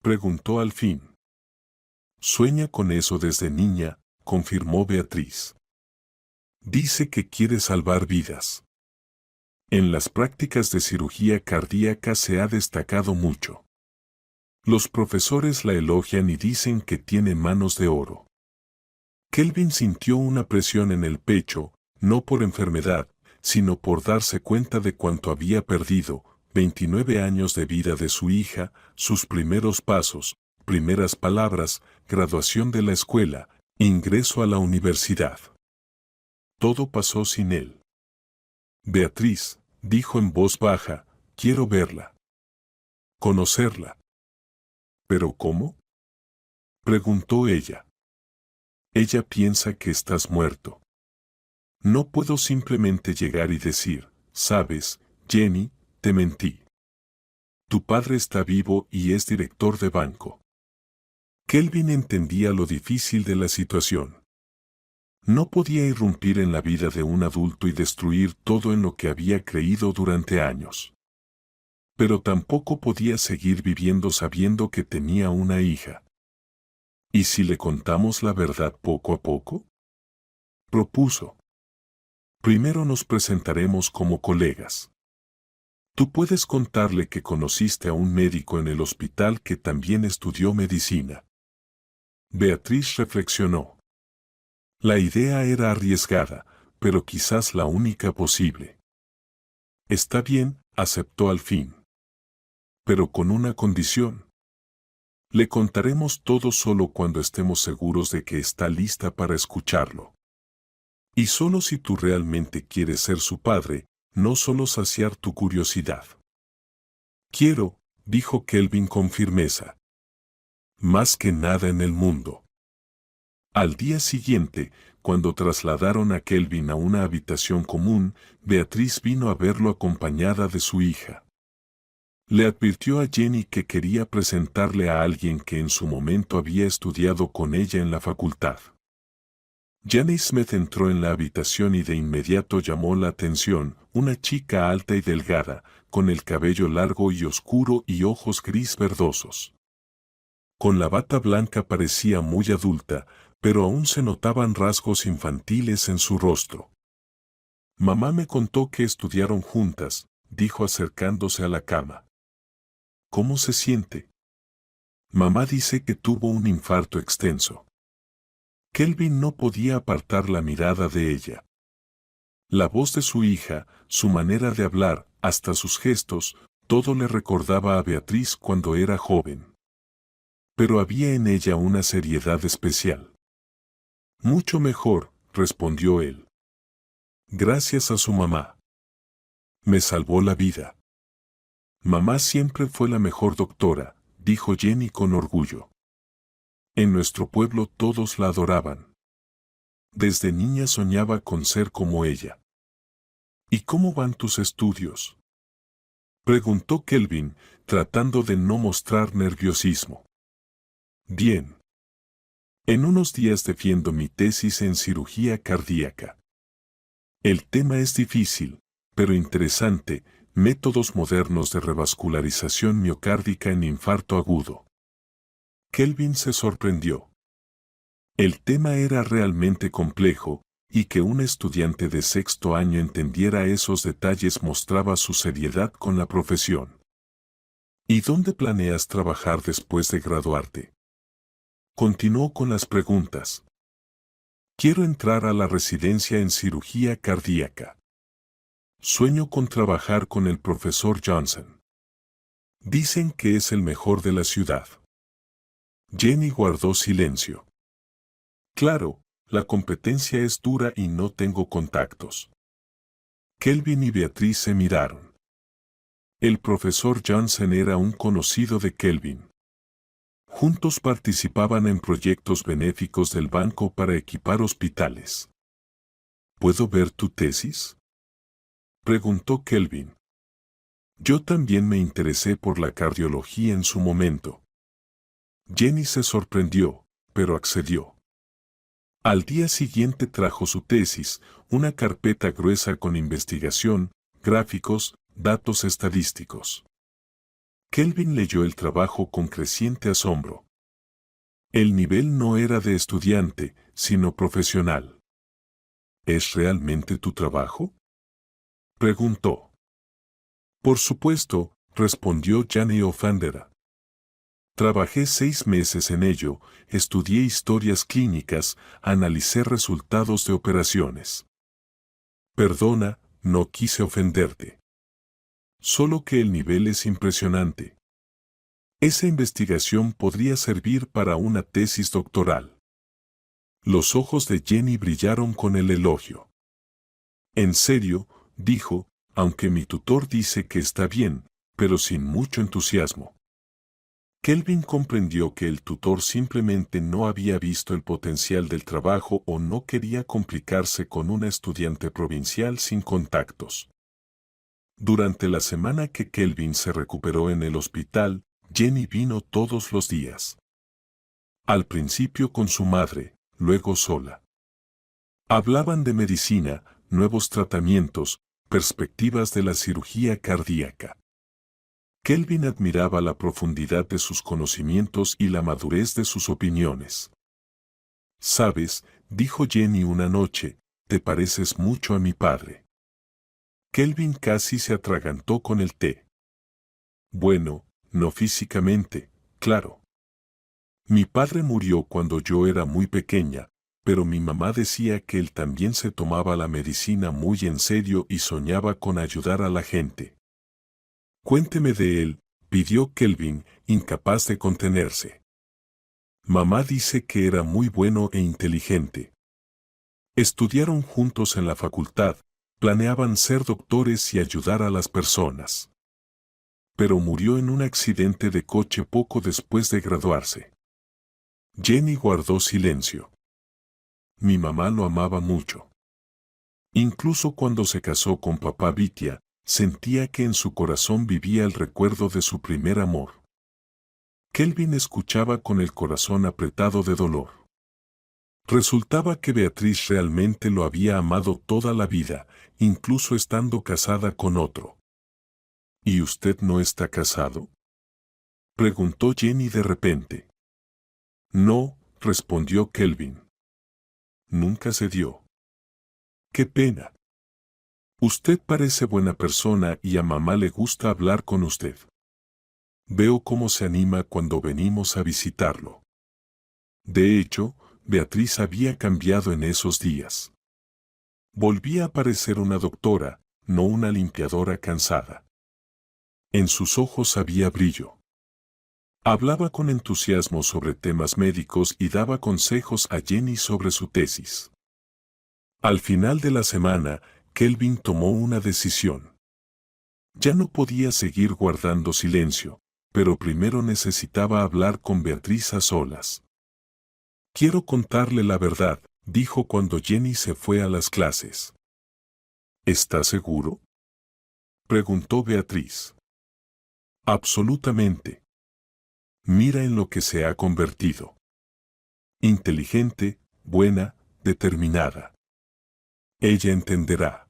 Preguntó al fin. Sueña con eso desde niña, confirmó Beatriz. Dice que quiere salvar vidas. En las prácticas de cirugía cardíaca se ha destacado mucho. Los profesores la elogian y dicen que tiene manos de oro. Kelvin sintió una presión en el pecho, no por enfermedad, sino por darse cuenta de cuánto había perdido, 29 años de vida de su hija, sus primeros pasos, primeras palabras, graduación de la escuela, ingreso a la universidad. Todo pasó sin él. Beatriz, dijo en voz baja, quiero verla. Conocerla. ¿Pero cómo? Preguntó ella. Ella piensa que estás muerto. No puedo simplemente llegar y decir, sabes, Jenny, te mentí. Tu padre está vivo y es director de banco. Kelvin entendía lo difícil de la situación. No podía irrumpir en la vida de un adulto y destruir todo en lo que había creído durante años. Pero tampoco podía seguir viviendo sabiendo que tenía una hija. ¿Y si le contamos la verdad poco a poco? Propuso. Primero nos presentaremos como colegas. Tú puedes contarle que conociste a un médico en el hospital que también estudió medicina. Beatriz reflexionó. La idea era arriesgada, pero quizás la única posible. Está bien, aceptó al fin. Pero con una condición. Le contaremos todo solo cuando estemos seguros de que está lista para escucharlo. Y solo si tú realmente quieres ser su padre, no solo saciar tu curiosidad. Quiero, dijo Kelvin con firmeza. Más que nada en el mundo. Al día siguiente, cuando trasladaron a Kelvin a una habitación común, Beatriz vino a verlo acompañada de su hija. Le advirtió a Jenny que quería presentarle a alguien que en su momento había estudiado con ella en la facultad. Janie Smith entró en la habitación y de inmediato llamó la atención, una chica alta y delgada, con el cabello largo y oscuro y ojos gris verdosos. Con la bata blanca parecía muy adulta, pero aún se notaban rasgos infantiles en su rostro. Mamá me contó que estudiaron juntas, dijo acercándose a la cama. ¿Cómo se siente? Mamá dice que tuvo un infarto extenso. Kelvin no podía apartar la mirada de ella. La voz de su hija, su manera de hablar, hasta sus gestos, todo le recordaba a Beatriz cuando era joven. Pero había en ella una seriedad especial. Mucho mejor, respondió él. Gracias a su mamá. Me salvó la vida. Mamá siempre fue la mejor doctora, dijo Jenny con orgullo. En nuestro pueblo todos la adoraban. Desde niña soñaba con ser como ella. ¿Y cómo van tus estudios?, preguntó Kelvin, tratando de no mostrar nerviosismo. Bien. En unos días defiendo mi tesis en cirugía cardíaca. El tema es difícil, pero interesante, métodos modernos de revascularización miocárdica en infarto agudo. Kelvin se sorprendió. El tema era realmente complejo, y que un estudiante de sexto año entendiera esos detalles mostraba su seriedad con la profesión. ¿Y dónde planeas trabajar después de graduarte?, continuó con las preguntas. Quiero entrar a la residencia en cirugía cardíaca. Sueño con trabajar con el profesor Johnson. Dicen que es el mejor de la ciudad. Jenny guardó silencio. Claro, la competencia es dura y no tengo contactos. Kelvin y Beatriz se miraron. El profesor Johnson era un conocido de Kelvin. Juntos participaban en proyectos benéficos del banco para equipar hospitales. ¿Puedo ver tu tesis?, preguntó Kelvin. Yo también me interesé por la cardiología en su momento. Jenny se sorprendió, pero accedió. Al día siguiente trajo su tesis, una carpeta gruesa con investigación, gráficos, datos estadísticos. Kelvin leyó el trabajo con creciente asombro. El nivel no era de estudiante, sino profesional. ¿Es realmente tu trabajo?, preguntó. Por supuesto, respondió Janie Offandera. Trabajé 6 meses en ello, estudié historias clínicas, analicé resultados de operaciones. Perdona, no quise ofenderte. Solo que el nivel es impresionante. Esa investigación podría servir para una tesis doctoral. Los ojos de Jenny brillaron con el elogio. En serio, dijo, aunque mi tutor dice que está bien, pero sin mucho entusiasmo. Kelvin comprendió que el tutor simplemente no había visto el potencial del trabajo o no quería complicarse con una estudiante provincial sin contactos. Durante la semana que Kelvin se recuperó en el hospital, Jenny vino todos los días. Al principio con su madre, luego sola. Hablaban de medicina, nuevos tratamientos, perspectivas de la cirugía cardíaca. Kelvin admiraba la profundidad de sus conocimientos y la madurez de sus opiniones. «Sabes», dijo Jenny una noche, «te pareces mucho a mi padre». Kelvin casi se atragantó con el té. «Bueno, no físicamente, claro. Mi padre murió cuando yo era muy pequeña, pero mi mamá decía que él también se tomaba la medicina muy en serio y soñaba con ayudar a la gente». «Cuénteme de él», pidió Kelvin, incapaz de contenerse. «Mamá dice que era muy bueno e inteligente. Estudiaron juntos en la facultad, planeaban ser doctores y ayudar a las personas. Pero murió en un accidente de coche poco después de graduarse». Jenny guardó silencio. «Mi mamá lo amaba mucho. Incluso cuando se casó con papá Vitya, sentía que en su corazón vivía el recuerdo de su primer amor». Kelvin escuchaba con el corazón apretado de dolor. Resultaba que Beatriz realmente lo había amado toda la vida, incluso estando casada con otro. ¿Y usted no está casado?, preguntó Jenny de repente. No, respondió Kelvin. Nunca se dio. Qué pena. Usted parece buena persona y a mamá le gusta hablar con usted. Veo cómo se anima cuando venimos a visitarlo. De hecho, Beatriz había cambiado en esos días. Volvía a parecer una doctora, no una limpiadora cansada. En sus ojos había brillo. Hablaba con entusiasmo sobre temas médicos y daba consejos a Jenny sobre su tesis. Al final de la semana, Kelvin tomó una decisión. Ya no podía seguir guardando silencio, pero primero necesitaba hablar con Beatriz a solas. Quiero contarle la verdad, dijo cuando Jenny se fue a las clases. ¿Está seguro?, preguntó Beatriz. Absolutamente. Mira en lo que se ha convertido. Inteligente, buena, determinada. Ella entenderá.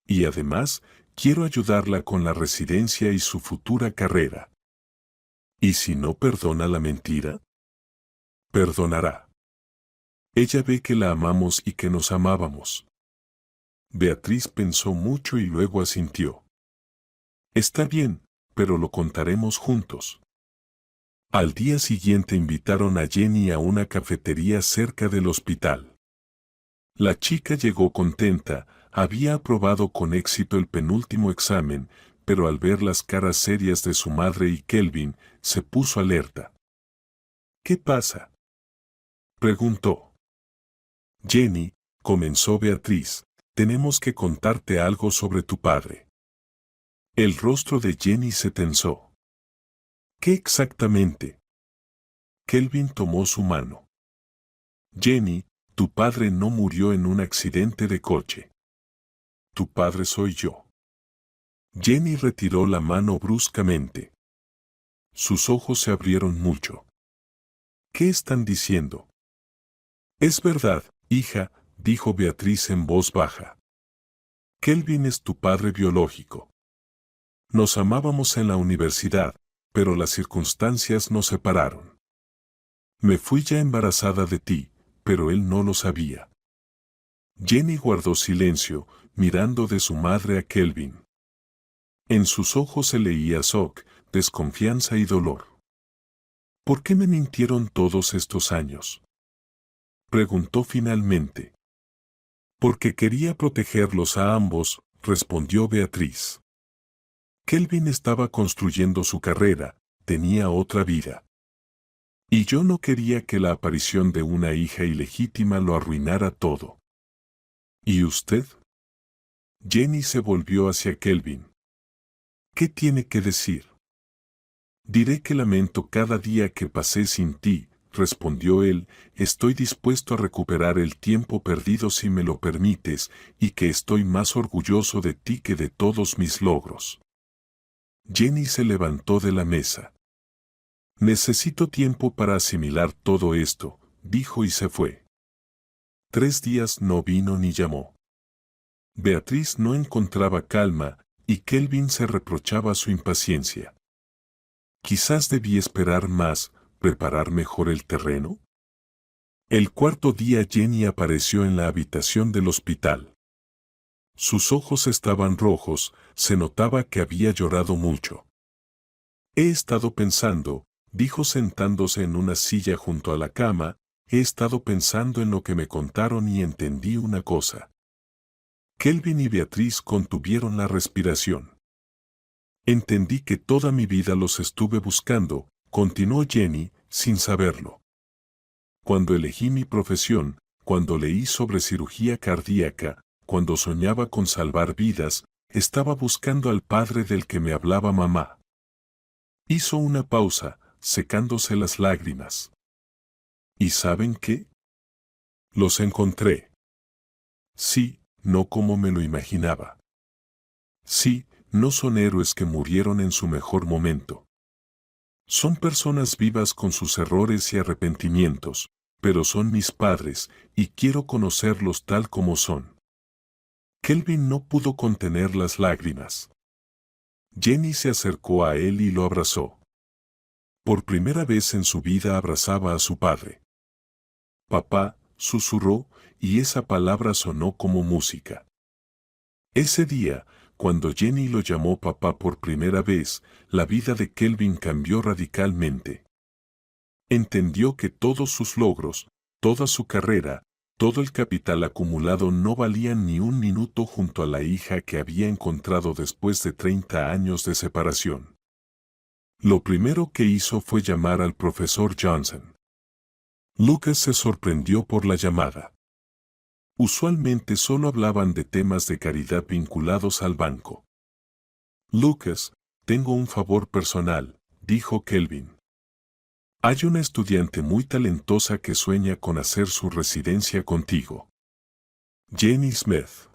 Y además, quiero ayudarla con la residencia y su futura carrera. ¿Y si no perdona la mentira? Perdonará. Ella ve que la amamos y que nos amábamos. Beatriz pensó mucho y luego asintió. Está bien, pero lo contaremos juntos. Al día siguiente invitaron a Jenny a una cafetería cerca del hospital. La chica llegó contenta, había aprobado con éxito el penúltimo examen, pero al ver las caras serias de su madre y Kelvin, se puso alerta. ¿Qué pasa?, preguntó. Jenny, comenzó Beatriz, tenemos que contarte algo sobre tu padre. El rostro de Jenny se tensó. ¿Qué exactamente? Kelvin tomó su mano. Jenny, tu padre no murió en un accidente de coche. Tu padre soy yo. Jenny retiró la mano bruscamente. Sus ojos se abrieron mucho. ¿Qué están diciendo? Es verdad, hija, dijo Beatriz en voz baja. Kelvin es tu padre biológico. Nos amábamos en la universidad, pero las circunstancias nos separaron. Me fui ya embarazada de ti, pero él no lo sabía. Jenny guardó silencio, mirando de su madre a Kelvin. En sus ojos se leía shock, desconfianza y dolor. ¿Por qué me mintieron todos estos años?, preguntó finalmente. Porque quería protegerlos a ambos, respondió Beatriz. Kelvin estaba construyendo su carrera, tenía otra vida. Y yo no quería que la aparición de una hija ilegítima lo arruinara todo. ¿Y usted? Jenny se volvió hacia Kelvin. ¿Qué tiene que decir? Diré que lamento cada día que pasé sin ti, respondió él, estoy dispuesto a recuperar el tiempo perdido si me lo permites, y que estoy más orgulloso de ti que de todos mis logros. Jenny se levantó de la mesa. Necesito tiempo para asimilar todo esto, dijo y se fue. 3 días no vino ni llamó. Beatriz no encontraba calma, y Kelvin se reprochaba su impaciencia. Quizás debí esperar más, preparar mejor el terreno. El cuarto día Jenny apareció en la habitación del hospital. Sus ojos estaban rojos, se notaba que había llorado mucho. He estado pensando, dijo sentándose en una silla junto a la cama, he estado pensando en lo que me contaron y entendí una cosa. Kelvin y Beatriz contuvieron la respiración. Entendí que toda mi vida los estuve buscando, continuó Jenny, sin saberlo. Cuando elegí mi profesión, cuando leí sobre cirugía cardíaca, cuando soñaba con salvar vidas, estaba buscando al padre del que me hablaba mamá. Hizo una pausa, secándose las lágrimas. ¿Y saben qué? Los encontré. Sí, no como me lo imaginaba. Sí, no son héroes que murieron en su mejor momento. Son personas vivas con sus errores y arrepentimientos, pero son mis padres, y quiero conocerlos tal como son. Kelvin no pudo contener las lágrimas. Jenny se acercó a él y lo abrazó. Por primera vez en su vida abrazaba a su padre. Papá, susurró, y esa palabra sonó como música. Ese día, cuando Jenny lo llamó papá por primera vez, la vida de Kelvin cambió radicalmente. Entendió que todos sus logros, toda su carrera, todo el capital acumulado no valían ni un minuto junto a la hija que había encontrado después de 30 años de separación. Lo primero que hizo fue llamar al profesor Johnson. Lucas se sorprendió por la llamada. Usualmente solo hablaban de temas de caridad vinculados al banco. Lucas, tengo un favor personal, dijo Kelvin. Hay una estudiante muy talentosa que sueña con hacer su residencia contigo. Jenny Smith.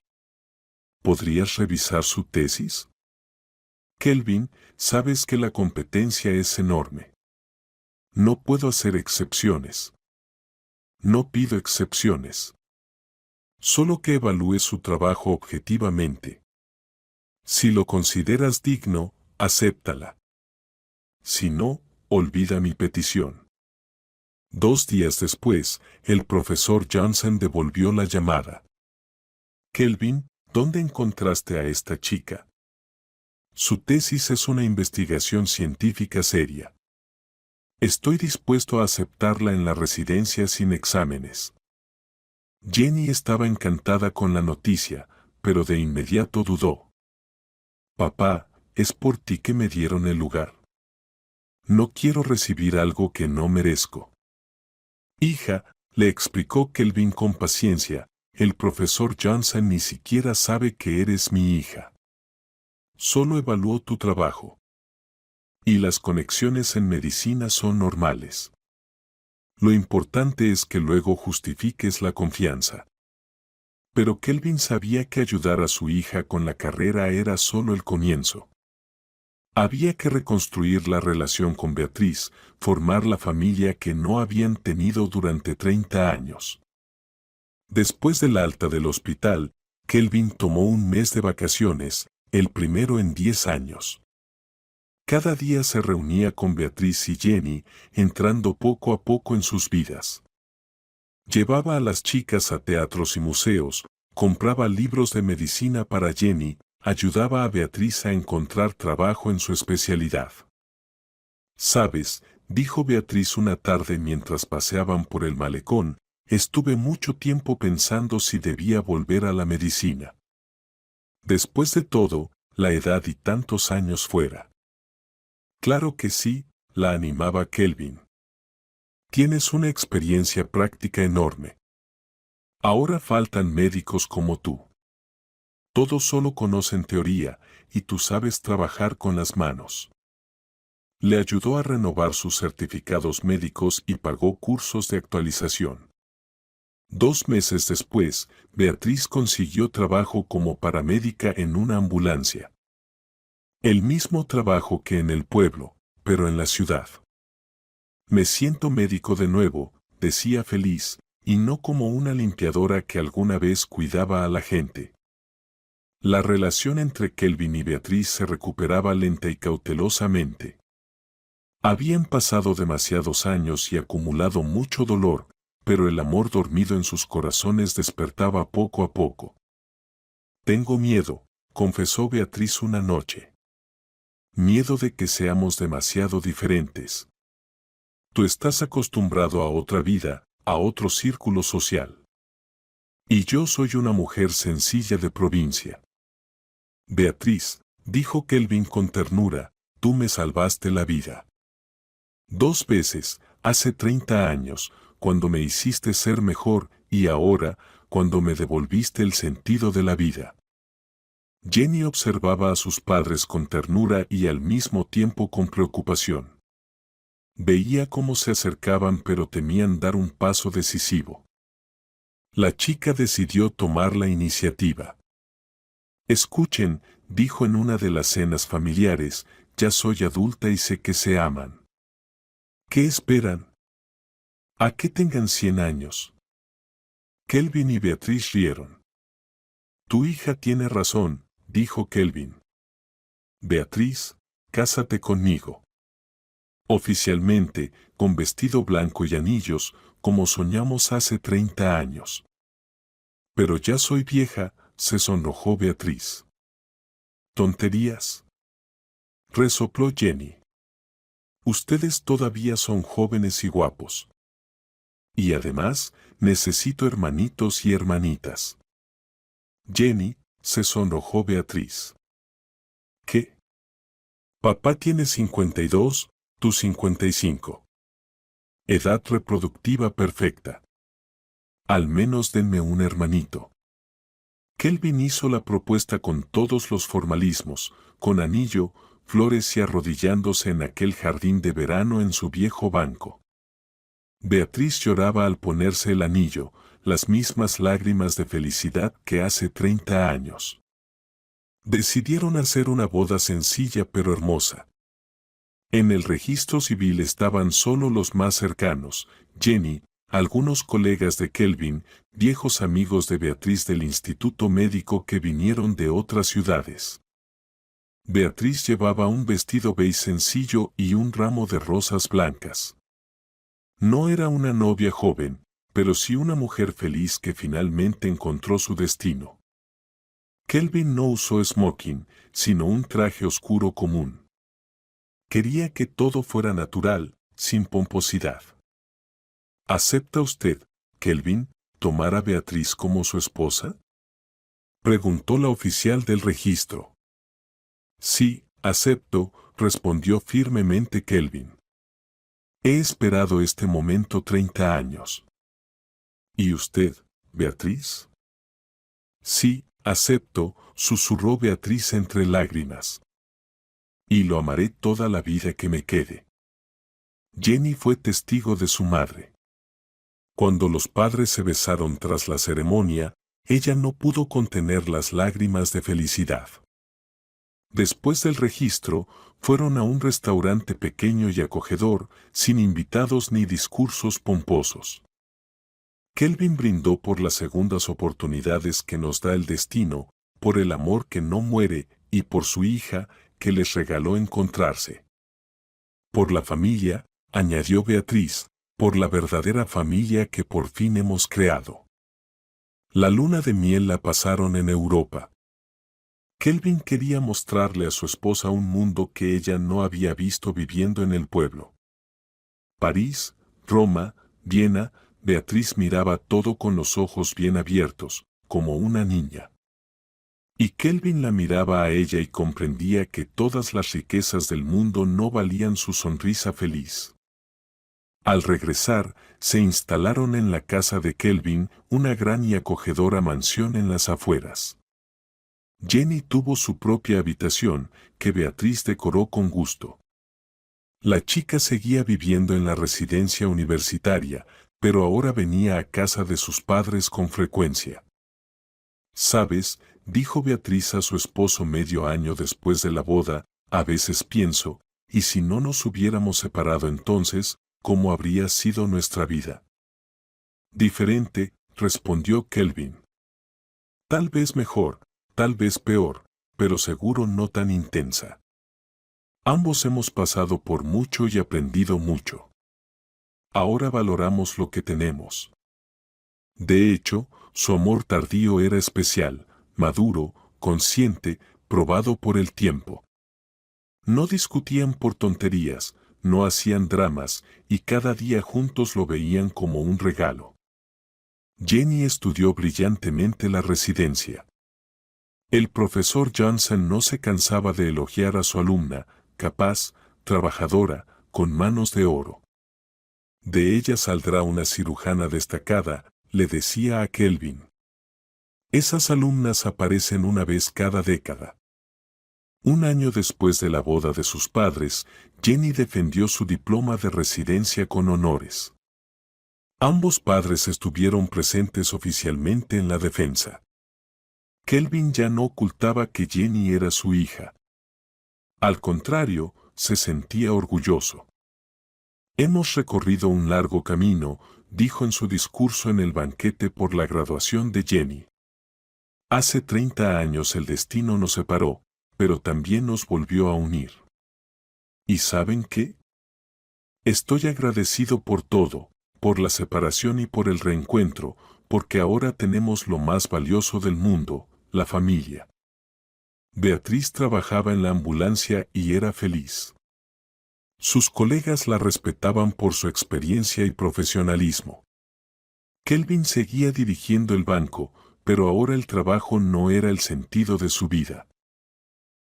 ¿Podrías revisar su tesis? Kelvin, sabes que la competencia es enorme. No puedo hacer excepciones. No pido excepciones. Solo que evalúe su trabajo objetivamente. Si lo consideras digno, acéptala. Si no, olvida mi petición. 2 días después, el profesor Johnson devolvió la llamada. Kelvin, ¿dónde encontraste a esta chica? Su tesis es una investigación científica seria. Estoy dispuesto a aceptarla en la residencia sin exámenes. Jenny estaba encantada con la noticia, pero de inmediato dudó. Papá, es por ti que me dieron el lugar. No quiero recibir algo que no merezco. Hija, le explicó Kelvin con paciencia, el profesor Johnson ni siquiera sabe que eres mi hija. Solo evaluó tu trabajo. Y las conexiones en medicina son normales. Lo importante es que luego justifiques la confianza. Pero Kelvin sabía que ayudar a su hija con la carrera era solo el comienzo. Había que reconstruir la relación con Beatriz, formar la familia que no habían tenido durante 30 años. Después del alta del hospital, Kelvin tomó un mes de vacaciones, el primero en 10 años. Cada día se reunía con Beatriz y Jenny, entrando poco a poco en sus vidas. Llevaba a las chicas a teatros y museos, compraba libros de medicina para Jenny, ayudaba a Beatriz a encontrar trabajo en su especialidad. «Sabes», dijo Beatriz una tarde mientras paseaban por el malecón, «estuve mucho tiempo pensando si debía volver a la medicina. Después de todo, la edad y tantos años fuera». «Claro que sí», la animaba Kelvin. «Tienes una experiencia práctica enorme. Ahora faltan médicos como tú. Todos solo conocen teoría, y tú sabes trabajar con las manos». Le ayudó a renovar sus certificados médicos y pagó cursos de actualización. 2 meses después, Beatriz consiguió trabajo como paramédica en una ambulancia. El mismo trabajo que en el pueblo, pero en la ciudad. «Me siento médico de nuevo», decía feliz, y no como una limpiadora que alguna vez cuidaba a la gente. La relación entre Kelvin y Beatriz se recuperaba lenta y cautelosamente. Habían pasado demasiados años y acumulado mucho dolor, pero el amor dormido en sus corazones despertaba poco a poco. «Tengo miedo», confesó Beatriz una noche. «Miedo de que seamos demasiado diferentes. Tú estás acostumbrado a otra vida, a otro círculo social. Y yo soy una mujer sencilla de provincia». «Beatriz», dijo Kelvin con ternura, «tú me salvaste la vida. 2 veces, hace 30 años, cuando me hiciste ser mejor, y ahora, cuando me devolviste el sentido de la vida». Jenny observaba a sus padres con ternura y al mismo tiempo con preocupación. Veía cómo se acercaban pero temían dar un paso decisivo. La chica decidió tomar la iniciativa. «Escuchen», dijo en una de las cenas familiares, «ya soy adulta y sé que se aman. ¿Qué esperan? A que tengan 100 años. Kelvin y Beatriz rieron. Tu hija tiene razón, dijo Kelvin. Beatriz, cásate conmigo. Oficialmente, con vestido blanco y anillos, como soñamos hace 30 años. Pero ya soy vieja, se sonrojó Beatriz. ¿Tonterías? Resopló Jenny. Ustedes todavía son jóvenes y guapos. Y además, necesito hermanitos y hermanitas. Jenny, se sonrojó Beatriz. ¿Qué? Papá tiene 52, tú 55. Edad reproductiva perfecta. Al menos denme un hermanito. Kelvin hizo la propuesta con todos los formalismos, con anillo, flores y arrodillándose en aquel jardín de verano en su viejo banco. Beatriz lloraba al ponerse el anillo, las mismas lágrimas de felicidad que hace 30 años. Decidieron hacer una boda sencilla pero hermosa. En el registro civil estaban solo los más cercanos, Jenny, algunos colegas de Kelvin, viejos amigos de Beatriz del instituto médico que vinieron de otras ciudades. Beatriz llevaba un vestido beige sencillo y un ramo de rosas blancas. No era una novia joven, pero sí una mujer feliz que finalmente encontró su destino. Kelvin no usó smoking, sino un traje oscuro común. Quería que todo fuera natural, sin pomposidad. ¿Acepta usted, Kelvin, tomar a Beatriz como su esposa? Preguntó la oficial del registro. Sí, acepto, respondió firmemente Kelvin. He esperado este momento 30 años. ¿Y usted, Beatriz? Sí, acepto, susurró Beatriz entre lágrimas. Y lo amaré toda la vida que me quede. Jenny fue testigo de su madre. Cuando los padres se besaron tras la ceremonia, ella no pudo contener las lágrimas de felicidad. Después del registro, fueron a un restaurante pequeño y acogedor, sin invitados ni discursos pomposos. Kelvin brindó por las segundas oportunidades que nos da el destino, por el amor que no muere y por su hija, que les regaló encontrarse. Por la familia, añadió Beatriz, por la verdadera familia que por fin hemos creado. La luna de miel la pasaron en Europa. Kelvin quería mostrarle a su esposa un mundo que ella no había visto viviendo en el pueblo. París, Roma, Viena, Beatriz miraba todo con los ojos bien abiertos, como una niña. Y Kelvin la miraba a ella y comprendía que todas las riquezas del mundo no valían su sonrisa feliz. Al regresar, se instalaron en la casa de Kelvin, una gran y acogedora mansión en las afueras. Jenny tuvo su propia habitación, que Beatriz decoró con gusto. La chica seguía viviendo en la residencia universitaria, pero ahora venía a casa de sus padres con frecuencia. ¿Sabes?, dijo Beatriz a su esposo medio año después de la boda, a veces pienso, ¿y si no nos hubiéramos separado entonces, cómo habría sido nuestra vida? Diferente, respondió Kelvin. Tal vez mejor, tal vez peor, pero seguro no tan intensa. Ambos hemos pasado por mucho y aprendido mucho. Ahora valoramos lo que tenemos. De hecho, su amor tardío era especial, maduro, consciente, probado por el tiempo. No discutían por tonterías, no hacían dramas, y cada día juntos lo veían como un regalo. Jenny estudió brillantemente la residencia. El profesor Johnson no se cansaba de elogiar a su alumna, capaz, trabajadora, con manos de oro. De ella saldrá una cirujana destacada, le decía a Kelvin. Esas alumnas aparecen una vez cada década. Un año después de la boda de sus padres, Jenny defendió su diploma de residencia con honores. Ambos padres estuvieron presentes oficialmente en la defensa. Kelvin ya no ocultaba que Jenny era su hija. Al contrario, se sentía orgulloso. Hemos recorrido un largo camino, dijo en su discurso en el banquete por la graduación de Jenny. Hace 30 años el destino nos separó, pero también nos volvió a unir. ¿Y saben qué? Estoy agradecido por todo, por la separación y por el reencuentro, porque ahora tenemos lo más valioso del mundo, la familia. Beatriz trabajaba en la ambulancia y era feliz. Sus colegas la respetaban por su experiencia y profesionalismo. Kelvin seguía dirigiendo el banco, pero ahora el trabajo no era el sentido de su vida.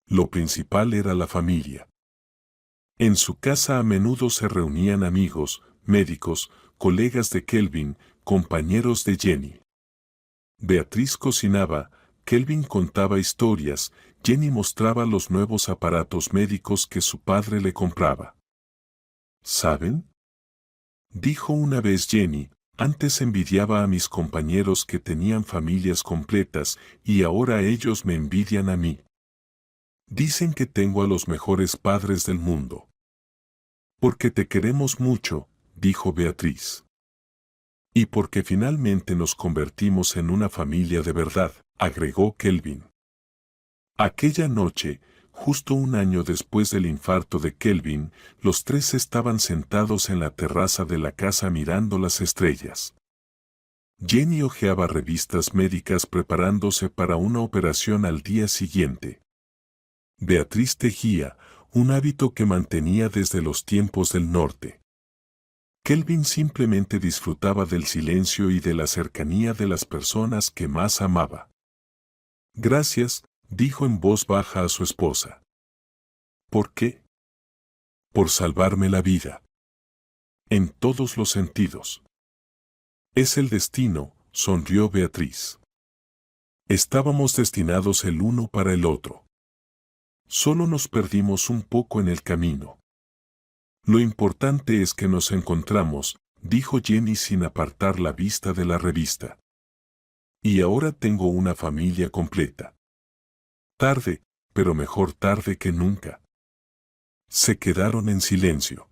Lo principal era la familia. En su casa a menudo se reunían amigos, médicos, colegas de Kelvin, compañeros de Jenny. Beatriz cocinaba, Kelvin contaba historias, Jenny mostraba los nuevos aparatos médicos que su padre le compraba. ¿Saben? Dijo una vez Jenny, antes envidiaba a mis compañeros que tenían familias completas y ahora ellos me envidian a mí. Dicen que tengo a los mejores padres del mundo. Porque te queremos mucho, dijo Beatriz. Y porque finalmente nos convertimos en una familia de verdad, agregó Kelvin. Aquella noche, justo un año después del infarto de Kelvin, los tres estaban sentados en la terraza de la casa mirando las estrellas. Jenny hojeaba revistas médicas preparándose para una operación al día siguiente. Beatriz tejía, un hábito que mantenía desde los tiempos del norte. Kelvin simplemente disfrutaba del silencio y de la cercanía de las personas que más amaba. Gracias, dijo en voz baja a su esposa. ¿Por qué? Por salvarme la vida. En todos los sentidos. Es el destino, sonrió Beatriz. Estábamos destinados el uno para el otro. Solo nos perdimos un poco en el camino. Lo importante es que nos encontramos, dijo Jenny sin apartar la vista de la revista. Y ahora tengo una familia completa. Tarde, pero mejor tarde que nunca. Se quedaron en silencio.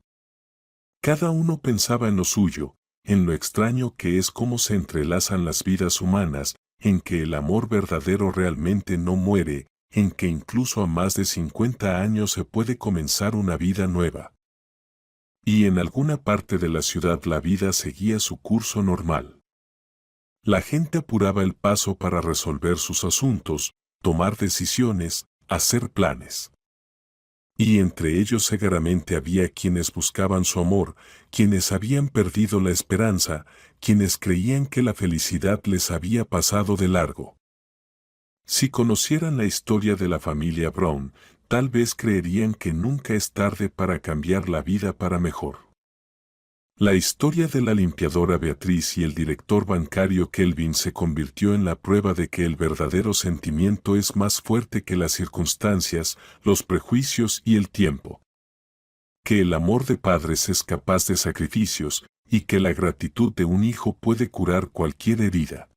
Cada uno pensaba en lo suyo, en lo extraño que es cómo se entrelazan las vidas humanas, en que el amor verdadero realmente no muere, en que incluso a más de 50 años se puede comenzar una vida nueva. Y en alguna parte de la ciudad la vida seguía su curso normal. La gente apuraba el paso para resolver sus asuntos, tomar decisiones, hacer planes. Y entre ellos seguramente había quienes buscaban su amor, quienes habían perdido la esperanza, quienes creían que la felicidad les había pasado de largo. Si conocieran la historia de la familia Brown, tal vez creerían que nunca es tarde para cambiar la vida para mejor. La historia de la limpiadora Beatriz y el director bancario Kelvin se convirtió en la prueba de que el verdadero sentimiento es más fuerte que las circunstancias, los prejuicios y el tiempo. Que el amor de padres es capaz de sacrificios, y que la gratitud de un hijo puede curar cualquier herida.